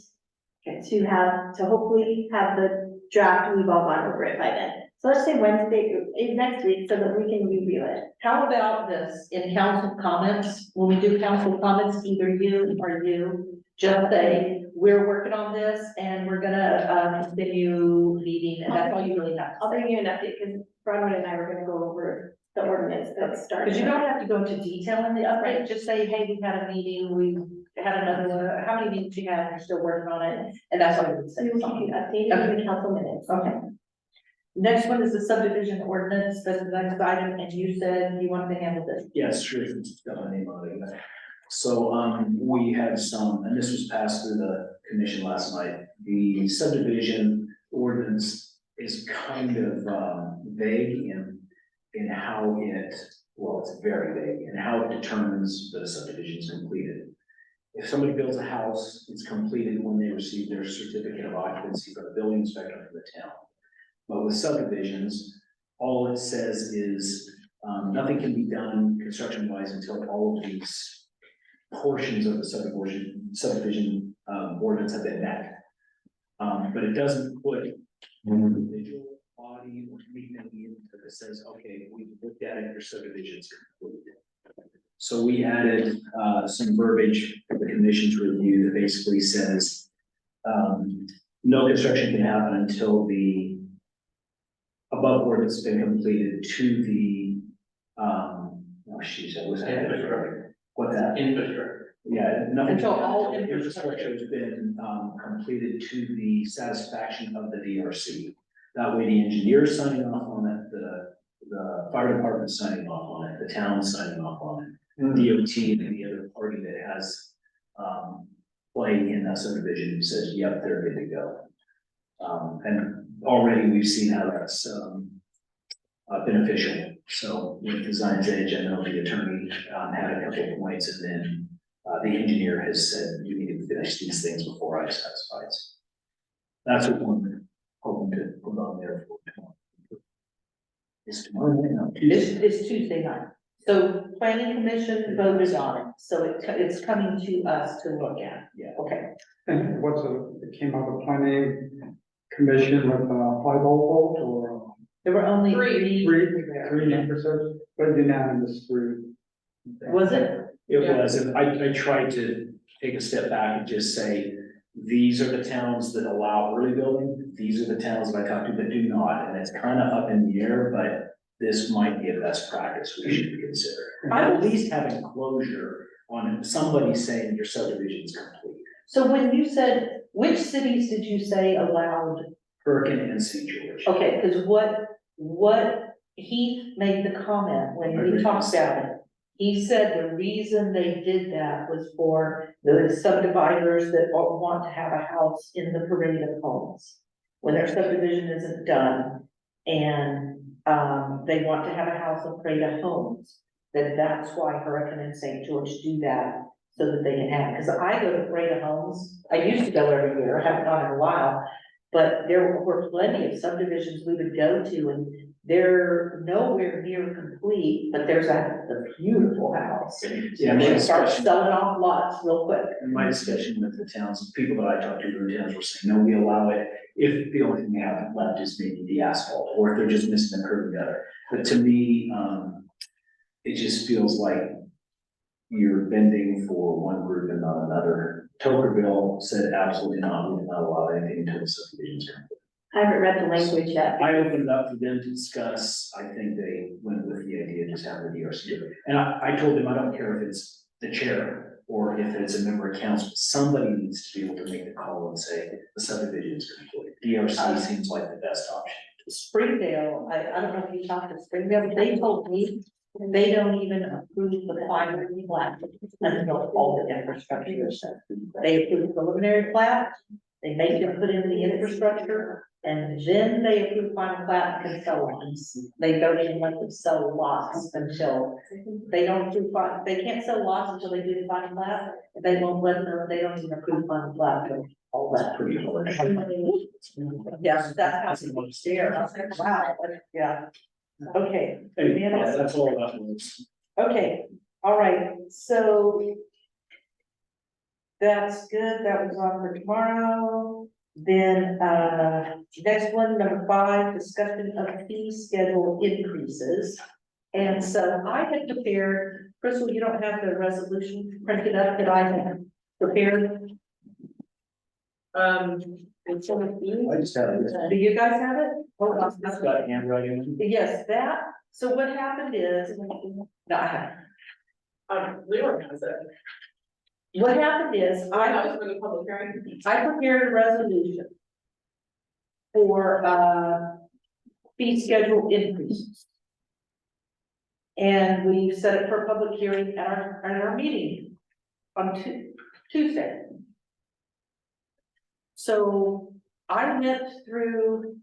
To hopefully have the draft, we've all gone over it by then. So let's say Wednesday, next week, so that we can review it. How about this, in council comments, when we do council comments, either you or you, just say, we're working on this and we're gonna, continue meeting, and that's all you really have. I'll bring you an update, because Bronwyn and I were gonna go over the ordinance that started. Because you don't have to go into detail in the update, just say, hey, we had a meeting, had another, how many meetings you had, you're still working on it, and that's what I would say. We will keep you updated in the council minutes. Okay. Next one is the subdivision ordinance, that's the next item, and you said you wanted to handle this. Yes, sure, since it's got my name on it. So, we had some, and this was passed through the commission last night, the subdivision ordinance is kind of, vague in how it, well, it's very vague, in how it determines that a subdivision is completed. If somebody builds a house, it's completed when they receive their certificate of occupancy from the building inspector from the town. But with subdivisions, all it says is, nothing can be done construction wise until all of these portions of the subdivision ordinance have been met. But it doesn't put individual body or anything in that says, okay, we've looked at it, your subdivision's complete. So we added some verbiage for the commission's review that basically says, no construction can happen until the above ordinance has been completed to the, oh, sheesh, I was. What that? Infrastructure. Yeah, nothing. Until all Infrastructure has been, completed to the satisfaction of the DRC. That way the engineer's signing off on it, the fire department signing off on it, the town signing off on it, DOT and the other party that has, play in that subdivision says, yep, they're good to go. And already we've seen how that's, beneficial. So with Designs Edge, I know the attorney, had a couple of points, and then, the engineer has said, you need to finish these things before I satisfy it. That's what we're hoping to put on there for tomorrow. It's tomorrow, no, Tuesday. It's Tuesday night. So planning commission voted on it, so it's coming to us to look at. Yeah. Okay, And it came out of planning commission with, 5-0 vote or there were only three. three members, but unanimous three. Was it? It was, and I tried to take a step back and just say, these are the towns that allow early building, these are the towns that I talked to that do not, and it's kind of up in the air, but this might be a best practice we should consider. At least having closure on somebody saying your subdivision is complete. So when you said, which cities did you say allowed? Perkin and St. George. Okay, because what Heath made the comment when we talked about it. He said the reason they did that was for the subdividers that want to have a house in the parade of homes. When their subdivision isn't done and, they want to have a house in parade of homes, then that's why Hurricane and St. George do that, so that they can have, because I go to parade of homes, I used to go every year, I haven't gone in a while. But there were plenty of subdivisions we would go to, and they're nowhere near complete, but there's a beautiful house. Yeah, And my they start discussion, selling off lots real quick. in my discussion with the towns, people that I talked to in the towns were saying, no, we allow it if the only thing they have left is maybe the asphalt, or if they're just missing the curb and gutter. But to me, it just feels like you're bending for one group and not another. Tokerville said absolutely not, we will not allow anything until the subdivision is complete. I haven't read the language yet. I opened it up for them to discuss, I think they went with the idea of just having the DRC. do it. And I told them, I don't care if it's the chair or if it's a member of council, somebody needs to be able to make the call and say, the subdivision is complete. DRC seems like the best option. Springdale, I don't know if you talked to Springdale, but they told me they don't even approve the final plat until all the infrastructure is set. They approve the preliminary plat, they make them put in the infrastructure, and then they approve final plat and can sell lots. They don't even let them sell lots until, they don't approve, they can't sell lots until they do the final plat. They won't let them, they don't even approve final plat until all that. That's pretty hard. Yeah, that's how it works there. I was like, wow, yeah. Okay, Hey, that's all that was. okay, all right, so. That's good, that was on for tomorrow. Then, next one, number 5, discussion of fee schedule increases. And so I had prepared, Crystal, you don't have the resolution printed up that I had prepared. It's on the fees. I just had it. Do you guys have it? Hold on. It's got handwriting. Yes, that, so what happened is, no, I haven't. Leroy has it. what happened is, That was for the public hearing. I prepared a resolution for, fee schedule increases. And we set it for a public hearing at our meeting on Tuesday. So I went through.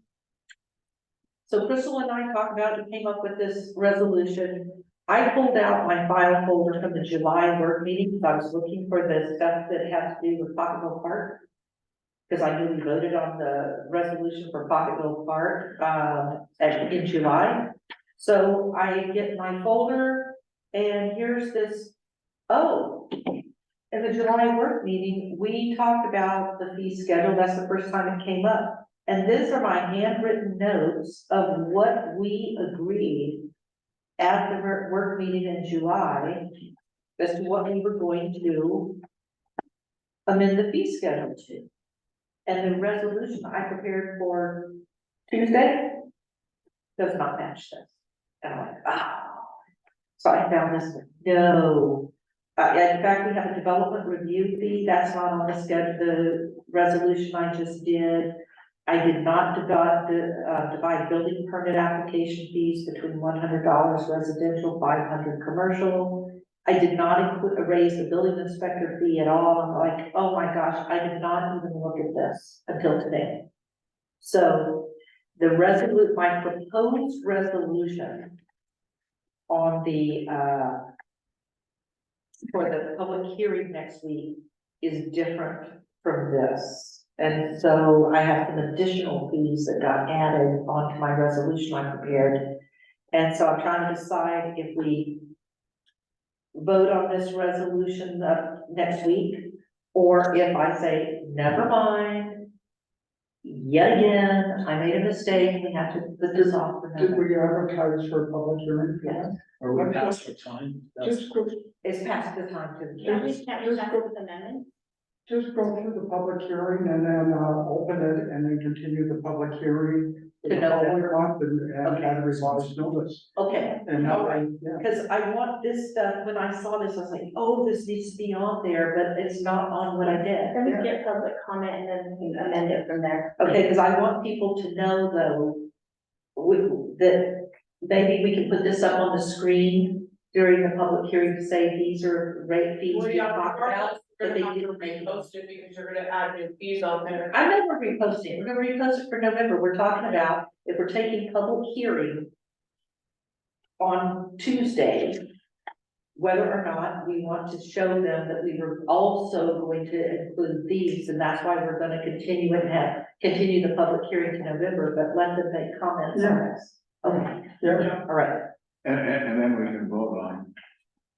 So Crystal and I talked about it, came up with this resolution. I pulled out my file folder from the July work meeting, because I was looking for the stuff that has to do with Pocketville Park. Because I knew we voted on the resolution for Pocketville Park, in July. So I get my folder, and here's this, oh. In the July work meeting, we talked about the fee schedule, that's the first time it came up. And these are my handwritten notes of what we agreed at the work meeting in July as to what we were going to amend the fee schedule to. And the resolution I prepared for Tuesday does not match this. And I'm like, ah. So I found this, no. In fact, we have a development review fee, that's not on the schedule, the resolution I just did. I did not divide building permit application fees between $100 residential, $500 commercial. I did not raise the building inspector fee at all. I'm like, oh my gosh, I did not even look at this until today. So the my proposed resolution on the, for the public hearing next week is different from this. And so I have some additional fees that got added onto my resolution I prepared. And so I'm trying to decide if we vote on this resolution next week, or if I say, never mind. Yet again, I made a mistake, we have to put this off for Did November. we advertise for a public hearing? Yes. Are we past our time? That's- Just go, It's past the time to. Can't we pass this amendment? just go through the public hearing and then, open it and then continue the public hearing. for To the following November. month and Okay. add revised notice. Okay, And that way, yeah. because I want this stuff, when I saw this, I was like, oh, this needs to be on there, but it's not on what I did. Then we get public comment and then we can amend it from there. Okay, because I want people to know though, that maybe we can put this up on the screen during the public hearing to say these are rate fees Well, we yeah, talked about. we're but they gonna have to didn't make it. repost it because you're gonna add new fees on there. I know we're reposting, we're gonna repost it for November, we're talking about if we're taking public hearing on Tuesday, whether or not we want to show them that we were also going to include these, and that's why we're gonna continue and continue the public hearing to November, but let them make comments on this. Okay, Yeah, all right, And then we can vote on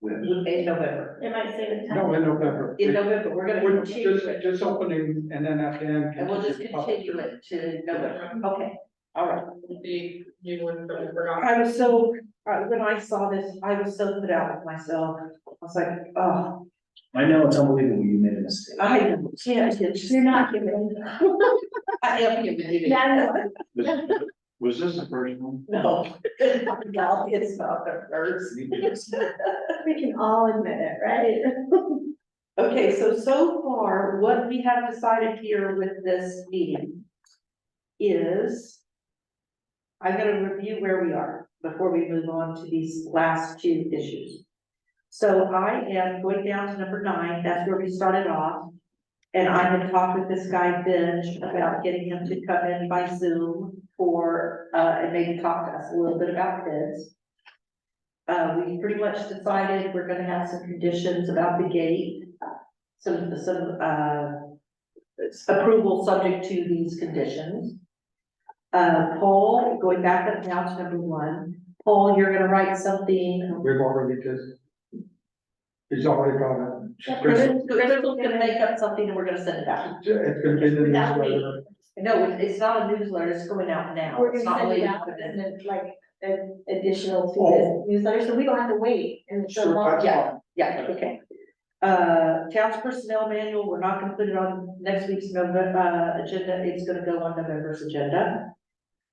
this. in November. It might say the time. no, in November. In November, we're gonna We're continue just, it, just opening and then at the end. and we'll just the public continue hearing. it to November, okay, all right. The new one that we forgot. I was so, when I saw this, I was so put out with myself, I was like, oh, I know it's unbelievable you made a mistake. I know, yeah, it's You're not giving. I am giving you. Yeah, Was this the first one? No, no, it's not the first. we can all admit it, right? Okay, so far, what we have decided here with this meeting is I'm gonna review where we are before we move on to these last two issues. So I am going down to number 9, that's where we started off. And I had talked with this guy, Benj, about getting him to come in by Zoom for, and maybe talk to us a little bit about this. We pretty much decided we're gonna have some conditions about the gate, some approval subject to these conditions. Paul, going back up now to number 1, Paul, you're gonna write something. We've already just. He's already got it. Crystal's gonna make up something and we're gonna send it out. It's gonna be in the Without newsletter. No, it's not a newsletter, it's going out now. We're It's gonna not send it waiting out for as them. like an additional to this newsletter, so we don't have to wait and it's so Sure, long. that's Yeah. fine. Yeah, okay. Town's personnel manual, we're not gonna put it on next week's November, agenda, it's gonna go on November's agenda.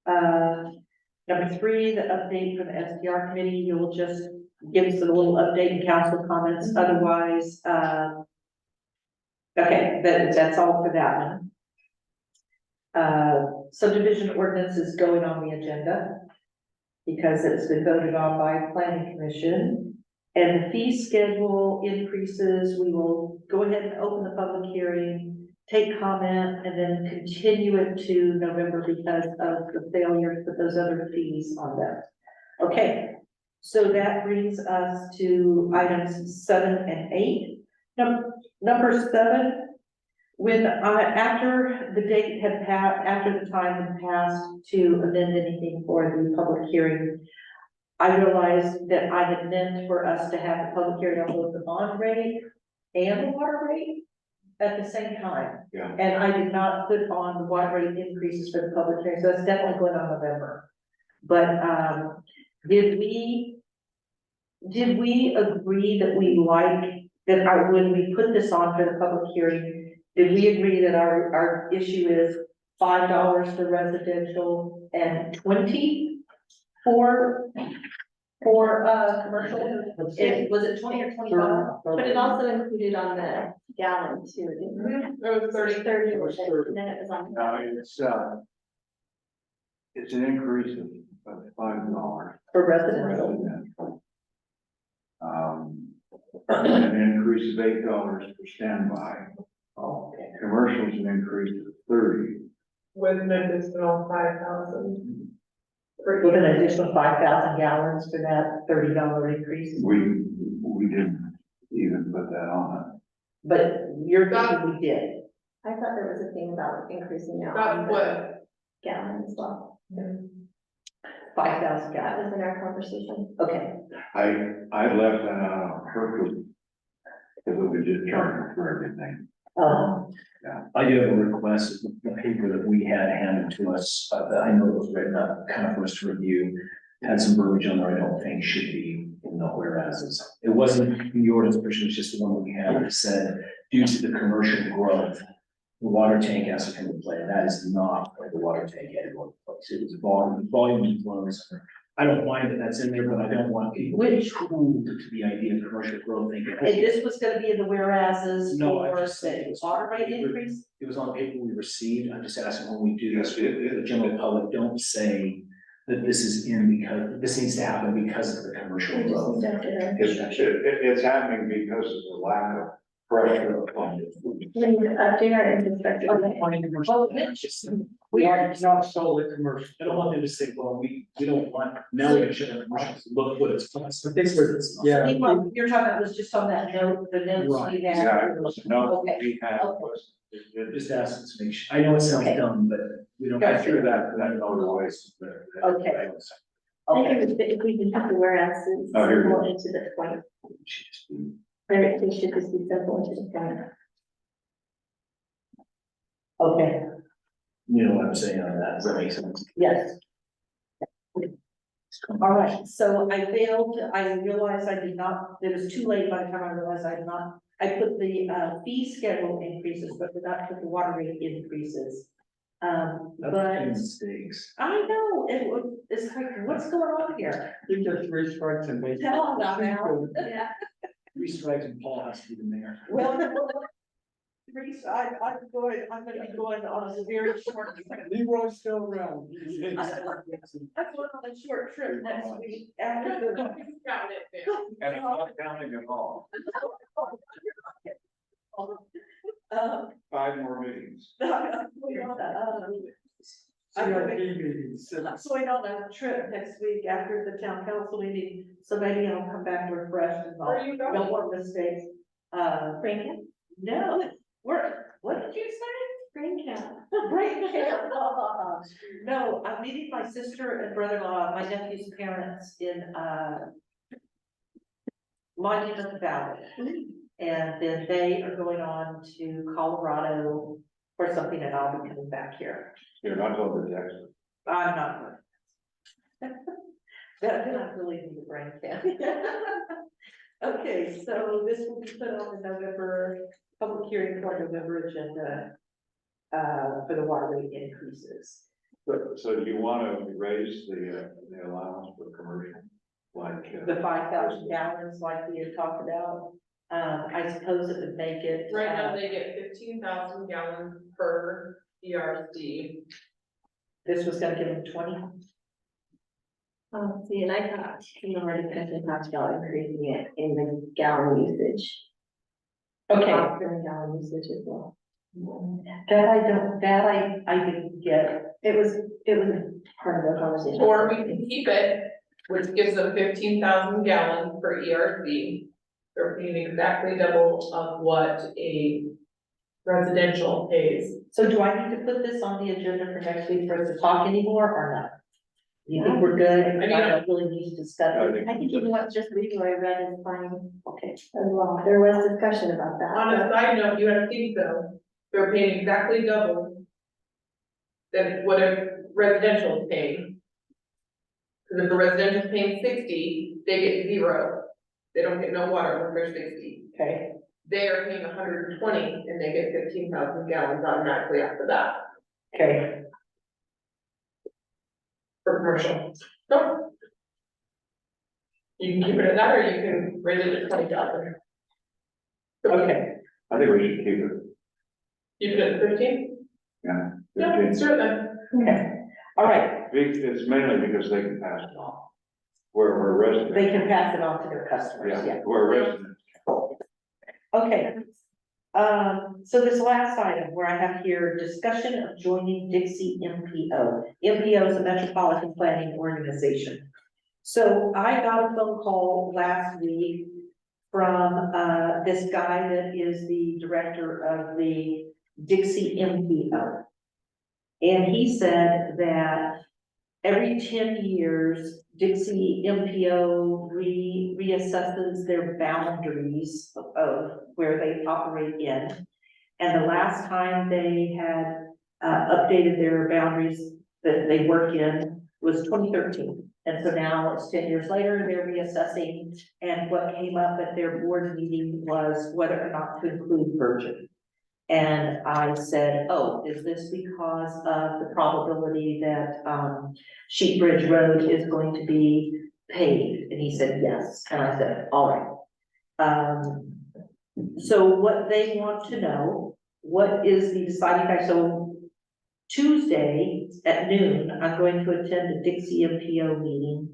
Number 3, the update from the SDR committee, you'll just give us a little update and council comments, otherwise, Okay, that's all for that one. Subdivision ordinance is going on the agenda because it's been voted on by planning commission. And the fee schedule increases, we will go ahead and open the public hearing, take comment, and then continue it to November because of the failure to put those other fees on them. Okay, so that brings us to items 7 and 8. Number 7, when after the date had passed, after the time had passed to amend anything for the public hearing, I realized that I had meant for us to have the public hearing on both the bond rate and the water rate at the same time. Yeah. And I did not put on the water rate increases for the public hearing, so that's definitely going on November. But, did we agree that we when we put this on for the public hearing, did we agree that our issue is $5 for residential and 20 for commercial? Was it 20 or 25? But it also included on the gallon too, didn't it? It was 30. 30, It was 30. and then it was on. Now, it's an increase of $5. For residential? An increase of $8 for standby. Oh, okay. Commercial's an increase of 30. With an additional 5,000. With an additional 5,000 gallons for that $30 increase, We didn't even put that on but you're thinking we did. I thought there was a thing about increasing it on That's the what, gallon as well. 5,000 That gallons, was in our conversation. okay. it. I left that out on purpose because it would just charge for everything. I do have a request, the paper that we had handed to us, that I know was written up kind of for us to review, had some verbiage on there I don't think should be in the whereases. It wasn't in the ordinance portion, it's just the one that we had that said, due to the commercial growth, the water tank has to come into play. That is not where the water tank had to go into place. It was volume and flows. I don't mind that that's in there, but I don't want people to be fooled to the idea of commercial growth. thinking, And this was gonna be in the whereases No, I for just said it the was- water rate increase? It was on the paper we received. I'm just asking when we do this, the general public, don't say that this is in because, this needs to happen because of the commercial We just growth. need to It's happening because of the lack of pressure upon the food. update our infrastructure. Well, We are not solely commercial. I don't want them to say, well, we don't want, now we gotta shut down commercials, look what it's cost. But this was, Yeah. Meanwhile, you're talking about was just on that note, the notes Right. we had. Yeah, it was, no, Okay. we had was, it just just asking to make sure, I know it sounds Okay. dumb, but we don't. I threw that otherwise. Okay. I think Okay, if we can put the whereas it's Oh, here we go. simple into the point, everything should just be simple into the point. okay, You know what I'm saying on that, does that make sense? yes. All right, so I failed, I realized I did not, it was too late by the time I realized I had not, I put the fee schedule increases, but did not put the water rate increases. That's But two mistakes. I know, it's like, what's going on here? I think there's 3 strikes and maybe. Tell them now. Yeah. Three strikes and Paul has to be the mayor. Well, Reese, I'm gonna be going on a very short. Leroy's still around. I'm going on a short trip next week after the. got it there. And I'm not counting at all. 5 more meetings. I'm going CIP meetings. on a trip next week after the town council meeting, so maybe I'll come back refreshed and Where are you no going? more mistakes. Franken? No, what did you say? Franken. Break camp. No, I'm meeting my sister and brother-in-law, my nephew's parents in, Monument Valley. And then they are going on to Colorado for something and I'll be coming back here. You're not going to Texas. I'm not. Going. Then I'm really need a brain camp. Okay, so this will be put on the November, public hearing for November agenda, for the water rate increases. So do you want to raise the allowance for commercial? Like, The 5,000 gallons like we had talked about. I suppose it would make it. Right now, they get 15,000 gallons per ERC. This was gonna give them 20. Oh, see, and I thought, you know, already talked about increasing it in the gallon usage. Okay, Per gallon usage as well. that I didn't get. It was part of the conversation. Or we can keep it, which gives them 15,000 gallons per ERC. They're paying exactly double of what a residential pays. So do I need to put this on the agenda for next week for us to talk anymore or not? You think we're good? I don't really need to discuss it. I think even what's just reading what I read is fine Okay, as well. There was discussion about that. On a side note, you have to think though, they're paying exactly double than what a residential is paying. Because if a residential is paying 60, they get 0. They don't get no water when they're 60. okay, They are paying 120 and they get 15,000 gallons automatically after that okay. for commercial. So you can keep it at that or you can raise it to 20,000. Okay, I think we should keep it, You put it at 15? yeah. Yeah, 15. sure then. okay, all right, It's mainly because they can pass it on. Where we're residents. they can pass it on to their customers, yeah. Yeah, we're residents. Okay. So this last item where I have here, discussion of joining Dixie MPO. MPO is a Metropolitan Planning Organization. So I got a phone call last week from, this guy that is the director of the Dixie MPO. And he said that every 10 years, Dixie MPO reassesses their boundaries of where they operate in. And the last time they had updated their boundaries that they work in was 2013. And so now it's 10 years later, they're reassessing. And what came up at their board meeting was whether or not to include Virgin. And I said, oh, is this because of the probability that Sheep Bridge Road is going to be paved? And he said, yes. And I said, all right. So what they want to know, what is the deciding factor? So Tuesday at noon, I'm going to attend a Dixie MPO meeting.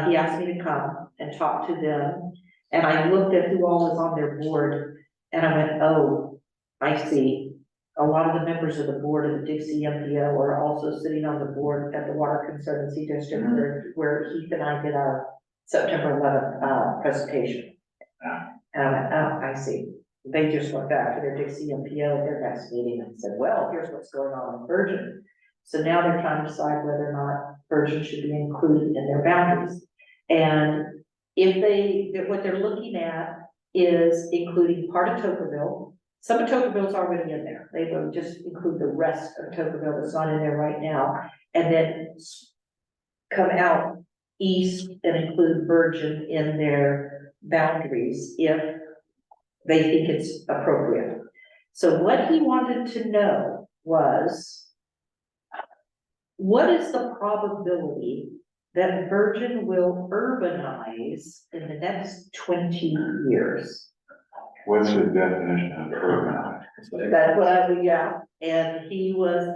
He asked me to come and talk to them. And I looked at who all was on their board and I went, oh, I see. A lot of the members of the board of the Dixie MPO are also sitting on the board at the Water Conservancy District where Heath and I did our September 11th presentation. And I went, oh, I see. They just went back to their Dixie MPO at their next meeting and said, well, here's what's going on in Virgin. So now they're trying to decide whether or not Virgin should be included in their boundaries. And if what they're looking at is including part of Tocqueville. Some of Tocqueville's already in there. They will just include the rest of Tocqueville that's not in there right now. And then come out east and include Virgin in their boundaries if they think it's appropriate. So what he wanted to know was, what is the probability that Virgin will urbanize in the next 20 years? What's the definition of urbanized? That's what I would, yeah, and he was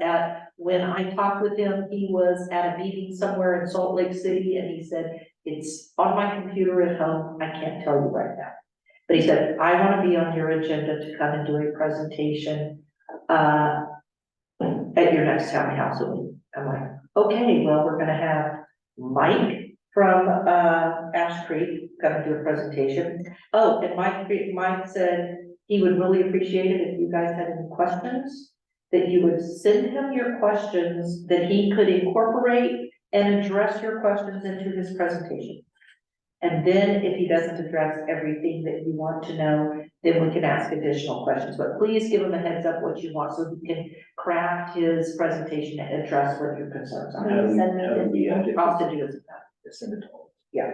when I talked with him, he was at a meeting somewhere in Salt Lake City, and he said, it's on my computer at home, I can't tell you right now. But he said, I wanna be on your agenda to come and do a presentation, at your next town council meeting. I'm like, okay, well, we're gonna have Mike from, Ash Creek come and do a presentation. Oh, and Mike said he would really appreciate it if you guys had any questions, that you would send him your questions, that he could incorporate and address your questions into his presentation. And then if he doesn't address everything that you want to know, then we can ask additional questions. But please give him a heads up what you want so he can craft his presentation and address what your concerns are. Can you send me this email? I'll send you his. Send it to all. Yeah,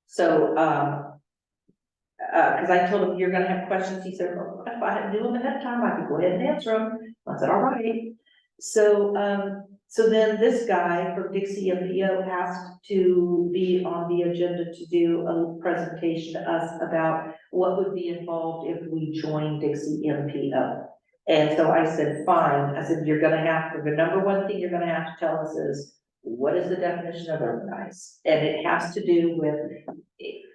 so, cause I told him you're gonna have questions, he said, well, if I had knew them ahead of time, I could go ahead and answer them. I said, all right. So, So then this guy from Dixie MPO asked to be on the agenda to do a presentation to us about what would be involved if we joined Dixie MPO. And so I said, fine, I said, you're gonna have to, the number one thing you're gonna have to tell us is, what is the definition of urbanized? And it has to do with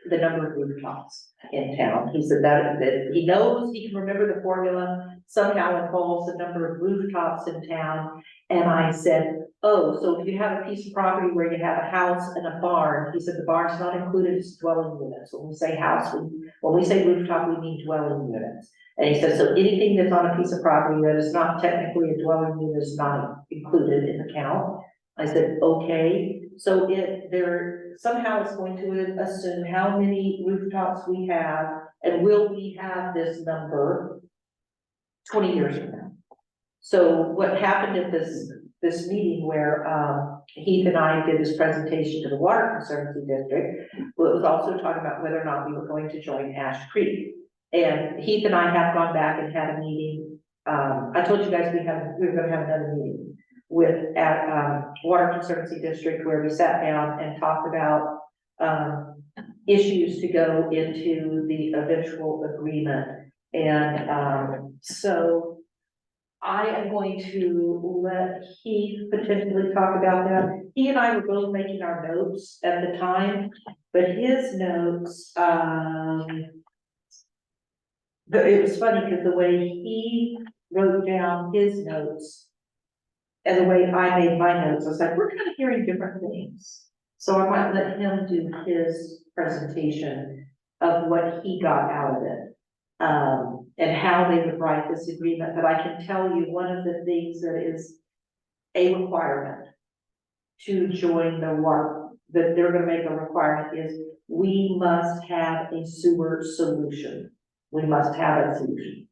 the number of rooftops in town. He said that he knows, he can remember the formula, somehow involves the number of rooftops in town. And I said, oh, so if you have a piece of property where you have a house and a barn, he said the barn's not included as dwelling units. When we say house, when we say rooftop, we mean dwelling units. And he said, so anything that's on a piece of property that is not technically a dwelling unit is not included in the count. I said, okay, so somehow it's going to assume how many rooftops we have, and will we have this number 20 years from now? So what happened at this meeting where Heath and I did this presentation to the Water Conservancy District, well, it was also talking about whether or not we were going to join Ash Creek. And Heath and I have gone back and had a meeting. I told you guys we were gonna have another meeting at Water Conservancy District, where we sat down and talked about issues to go into the eventual agreement. And so I am going to let Heath potentially talk about that. He and I were both making our notes at the time, but his notes, it was funny because the way he wrote down his notes and the way I made my notes, I was like, we're kind of hearing different things. So I might let him do his presentation of what he got out of it. And how they would write this agreement, but I can tell you one of the things that is a requirement to join the water, that they're gonna make a requirement is we must have a sewer solution. We must have a solution.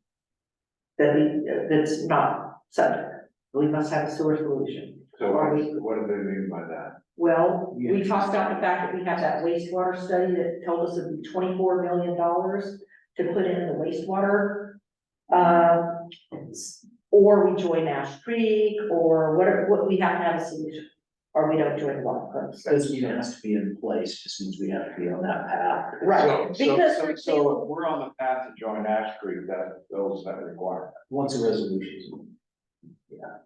That's not subject. We must have a sewer solution. So what do they mean by that? Well, we talked about the fact that we have that wastewater study that told us it'd be $24 million to put in the wastewater. Or we join Ash Creek, or whatever, what we have to have a solution, or we don't join water clubs. Doesn't mean it has to be in place, just means we have to be on that path. Right, because for So example, if we're on the path to join Ash Creek, that requirement. Once a resolution is.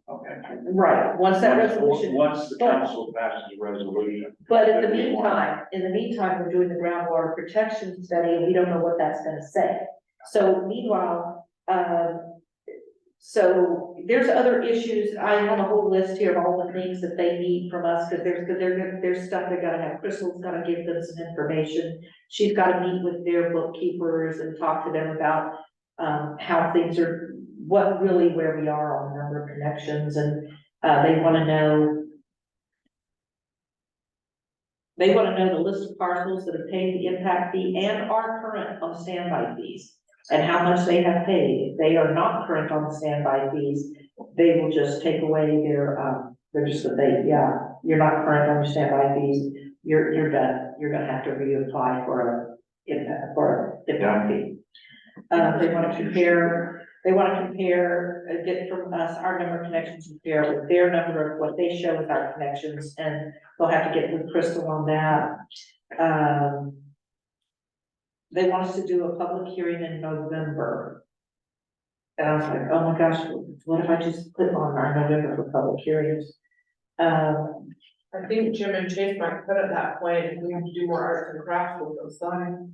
Okay. right, once that resolution. Once the council passes a resolution. But in the meantime, we're doing the groundwater protection study, and we don't know what that's gonna say. So meanwhile, so there's other issues. I have a whole list here of all the things that they need from us, because there's stuff they're gonna have. Crystal's gonna give them some information. She's gotta meet with their bookkeepers and talk to them about how things are, where we are on the number of connections, and they wanna know. They wanna know the list of parcels that have paid the impact fee and are current on standby fees, and how much they have paid. If they are not current on the standby fees, they will just take away they're just gonna say, yeah, you're not current on your standby fees, you're done. You're gonna have to reapply for a impact fee. They wanna compare, get from us our number of connections, compare with their number of what they show as our connections, and they'll have to get with Crystal on that. They want us to do a public hearing in November. And I was like, oh my gosh, what if I just click on our November for public hearings? I think Jim and Chase might put at that point, if we have to do more arts and crafts with those signs.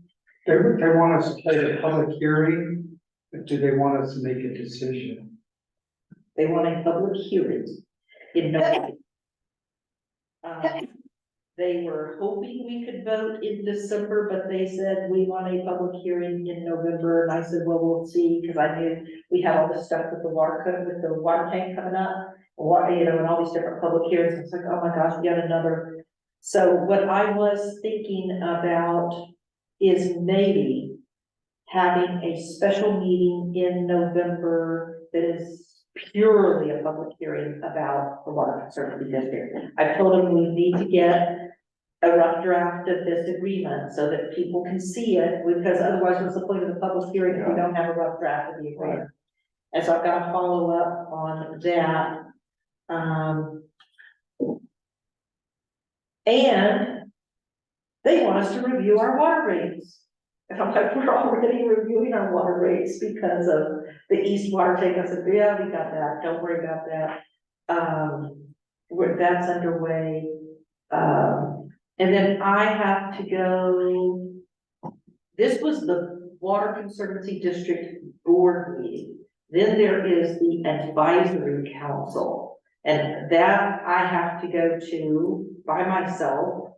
They want us to play the public hearing, but do they want us to make a decision? They want a public hearing in November. They were hoping we could vote in December, but they said we want a public hearing in November, and I said, well, we'll see, because I knew we had all this stuff with the water tank coming up, and all these different public hearings. It's like, oh my gosh, yet another. So what I was thinking about is maybe having a special meeting in November that is purely a public hearing about the Water Conservancy District. I told them we need to get a rough draft of this agreement so that people can see it, because otherwise what's the point of the public hearing if we don't have a rough draft of the agreement? And so I've got to follow up on that. And they want us to review our water rates. And I'm like, we're already reviewing our water rates because of the East Water take. I said, yeah, we got that, don't worry about that. That's underway. And then I have to go, this was the Water Conservancy District Board meeting. Then there is the Advisory Council, and that I have to go to by myself.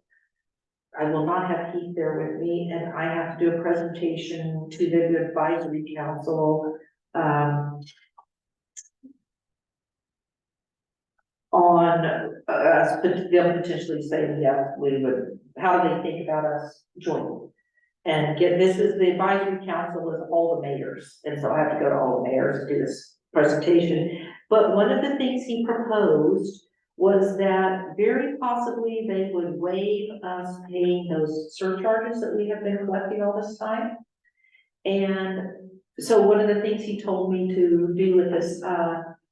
I will not have Keith there with me, and I have to do a presentation to the Advisory Council, on, them potentially saying, yeah, we would, how do they think about us joining? And get, this is, the Advisory Council is all the mayors, and so I have to go to all the mayors and do this presentation. But one of the things he proposed was that very possibly they would waive us paying those surcharges that we have been collecting all this time. And so one of the things he told me to do with this,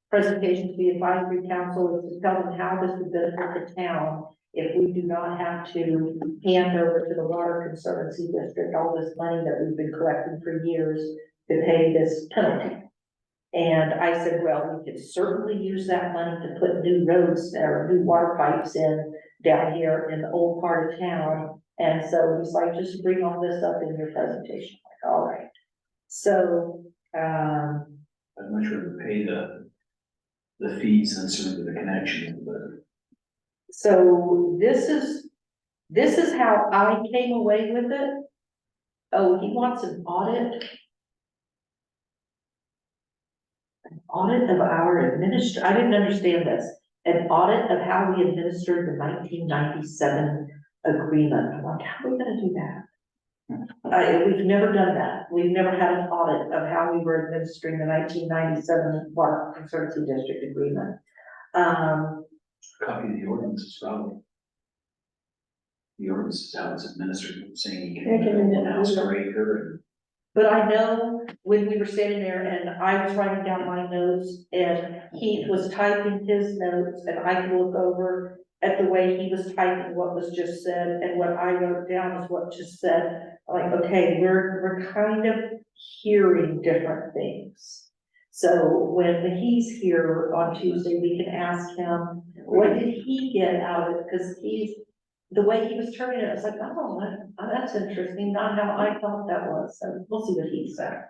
presentation to the Advisory Council is to tell them how this would benefit the town if we do not have to hand over to the Water Conservancy District all this money that we've been collecting for years to pay this penalty. And I said, well, we could certainly use that money to put new roads or new water pipes in down here in the old part of town. And so he's like, just bring all this up in your presentation. I'm like, all right. So, I'd much rather pay the fees than sort of the connection, but. so this is how I came away with it. Oh, he wants an audit. An audit of our I didn't understand this. An audit of how we administered the 1997 agreement. I'm like, how are we gonna do that? We've never done that. We've never had an audit of how we were administering the 1997 Water Conservancy District agreement. Copy of the ordinances, probably. The ordinance is how it's administered, saying you can build 1 house per acre. But I know when we were standing there and I was writing down my notes and Keith was typing his notes and I could look over at the way he was typing what was just said and what I wrote down is what just said. Like, okay, we're kind of hearing different things. So when he's here on Tuesday, we can ask him, what did he get out of it? Because the way he was turning it, I was like, oh, that's interesting, not how I thought that was. So we'll see what he said.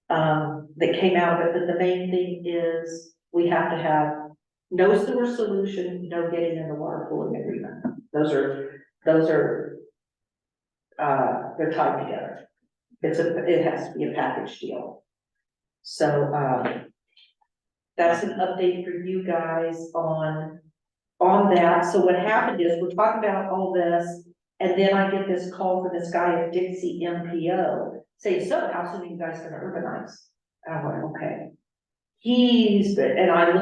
That came out of it, but the main thing is we have to have no sewer solution, no getting in the water pooling agreement. Those are, they're tied together. It has to be a package deal. So, that's an update for you guys on that. So what happened is we're talking about all this, and then I get this call from this guy at Dixie MPO saying, so how soon are you guys gonna urbanize? And I'm like, okay. And I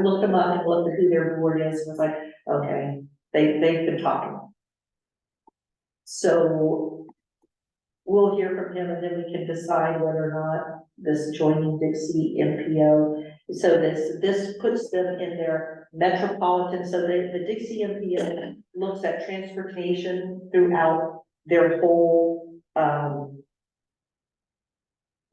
looked them up and looked at who their board is, and was like, okay, they've been talking. So we'll hear from him and then we can decide whether or not this joining Dixie MPO. So this puts them in their metropolitan, so the Dixie MPO looks at transportation throughout their whole,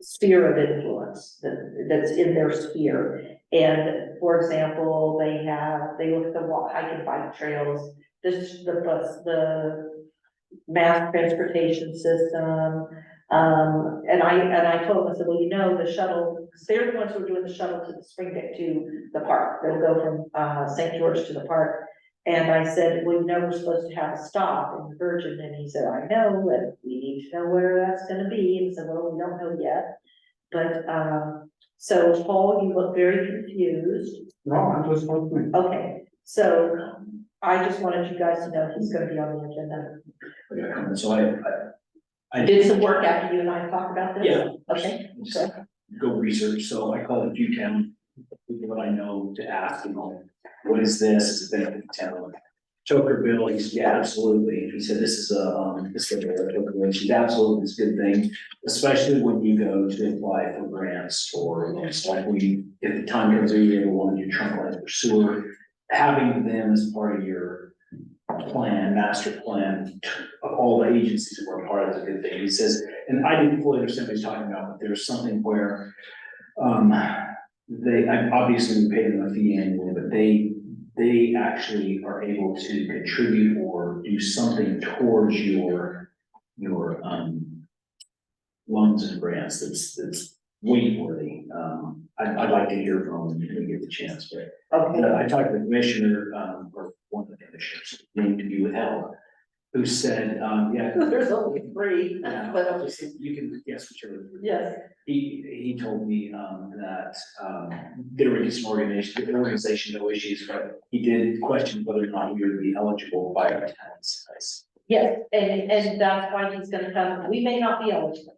sphere of influence that's in their sphere. And for example, they look at the hike and bike trails, the mass transportation system. And I told them, I said, well, the shuttle, because they're the ones who are doing the shuttle to the spring deck to the park. They'll go from St. George to the park. And I said, well, we're supposed to have a stop in Virgin. And he said, I know, but we need to know where that's gonna be. And so, well, we don't know yet. But, so Paul, you look very confused. No, I'm just listening. Okay, so I just wanted you guys to know he's gonna be on the agenda. So I did some work after you and I talked about this. Yeah. Okay, just go research, so I called a few town people that I know to ask, what is this, is it benefit the town? Choker Bill, yeah, absolutely, he said, this is this is a choker bill, she's absolutely, it's a good thing, especially when you go to apply for grants or loans, like if the time comes, you ever want to do trunk lines for sewer, having them as part of your plan, master plan, of all the agencies who are part of the good thing. He says, and I didn't fully understand what he's talking about, but there's something where, obviously we pay them a fee annually, but they actually are able to contribute or do something towards your loans and grants that's weight worthy. I'd like to hear from them when we get the chance, but Okay, I talked to the commissioner, or one of the commissioners, named to be withheld, who said, yeah. there's only three, Yeah, but, you can guess whichever. yes, He told me, that, there were some organization, no issues, but he did question whether or not we would be eligible by our tenants. yes, and that's why he's gonna come, we may not be eligible,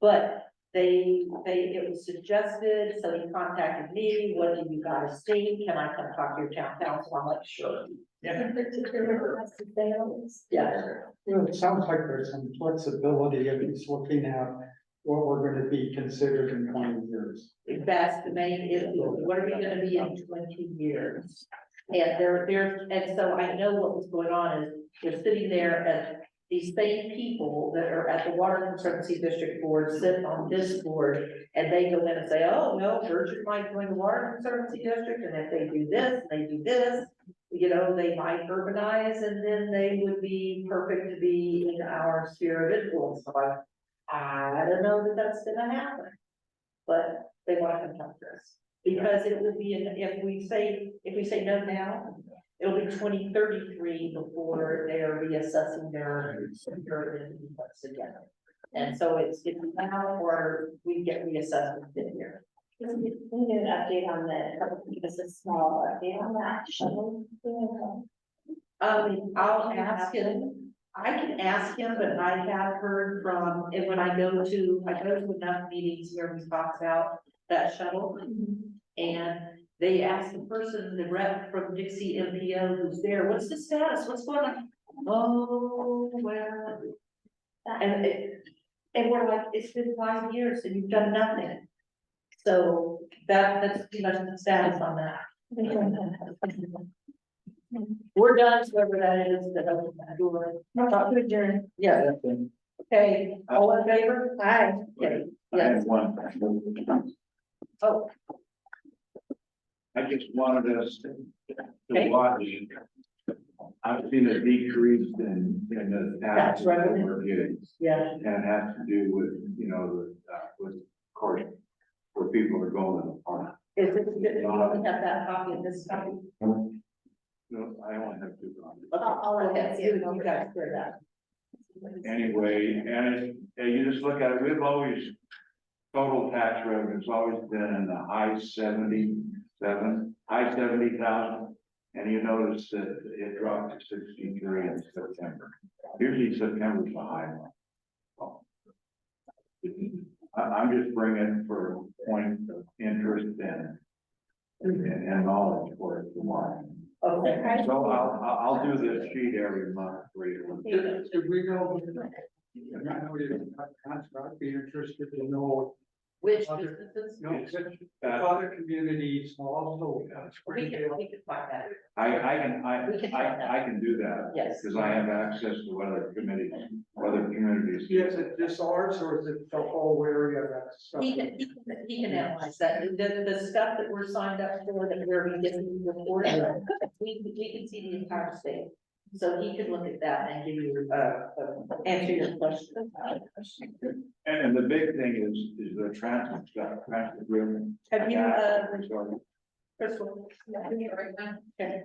but it was suggested, so he contacted me, what do you guys think, can I come talk to your town council, I'm like, sure. Yeah, It sounds like there's some flexibility if he's looking at what we're gonna be considered in 20 years. that's the main issue, what are we gonna be in 20 years? And and so I know what was going on is, they're sitting there and these same people that are at the Water Conservancy District Board sit on this board, and they go in and say, oh, no, Virgin might join the Water Conservancy District, and if they do this, they do this, you know, they might urbanize, and then they would be perfect to be in our sphere of influence. So I don't know that that's gonna happen, but they want to come talk to us. Because it will be, if we say no now, it'll be 2033 before they are reassessing their inputs again. And so it's now or we get reassessed in here. Can we get an update on just a small update on that shuttle? I'll ask him, I can ask him, but I have heard from, and when I go to enough meetings where we talk about that shuttle. And they asked the person, the rep from Dixie MPO who's there, what's the status, what's going on? Oh, well. And we're like, it's been 5 years and you've done nothing. So that's pretty much the status on that. We're done, whoever that is, that opened that door. Talk to adjourn. Yeah, okay, all in favor? Aye. Okay, I yes, had one. oh, I just wanted us Okay. to watch. I've seen a decrease in the tax Tax revenue. that we're getting. yeah, And it has to do with, with, of course, where people are going to the park. is it, you only have that copy of this copy? No, I only have two copies. I'll let Okay, you see you it. guys hear that. Anyway, and you just look at it, we've always, total tax revenue's always been in the high 70,000. And you notice that it dropped to 63 in September. Usually September's the high one. I'm just bringing for a point of interest and knowledge for it tomorrow. Okay. So I'll do this sheet every month for you. Should we know? I'd be interested to know. Which Other- businesses? No, other communities also. We can find that. I We can find that. I can do that. Yes. Because I have access to other committees, other communities. Is it just ours or is it the whole area that's? He can analyze that, the stuff that we're signed up for, that we're getting reported, we can see the entire state. So he could look at that and give you, answer your question. And the big thing is the transit stuff, transit agreement. Have you, Sorry. Crystal? Right now. Okay,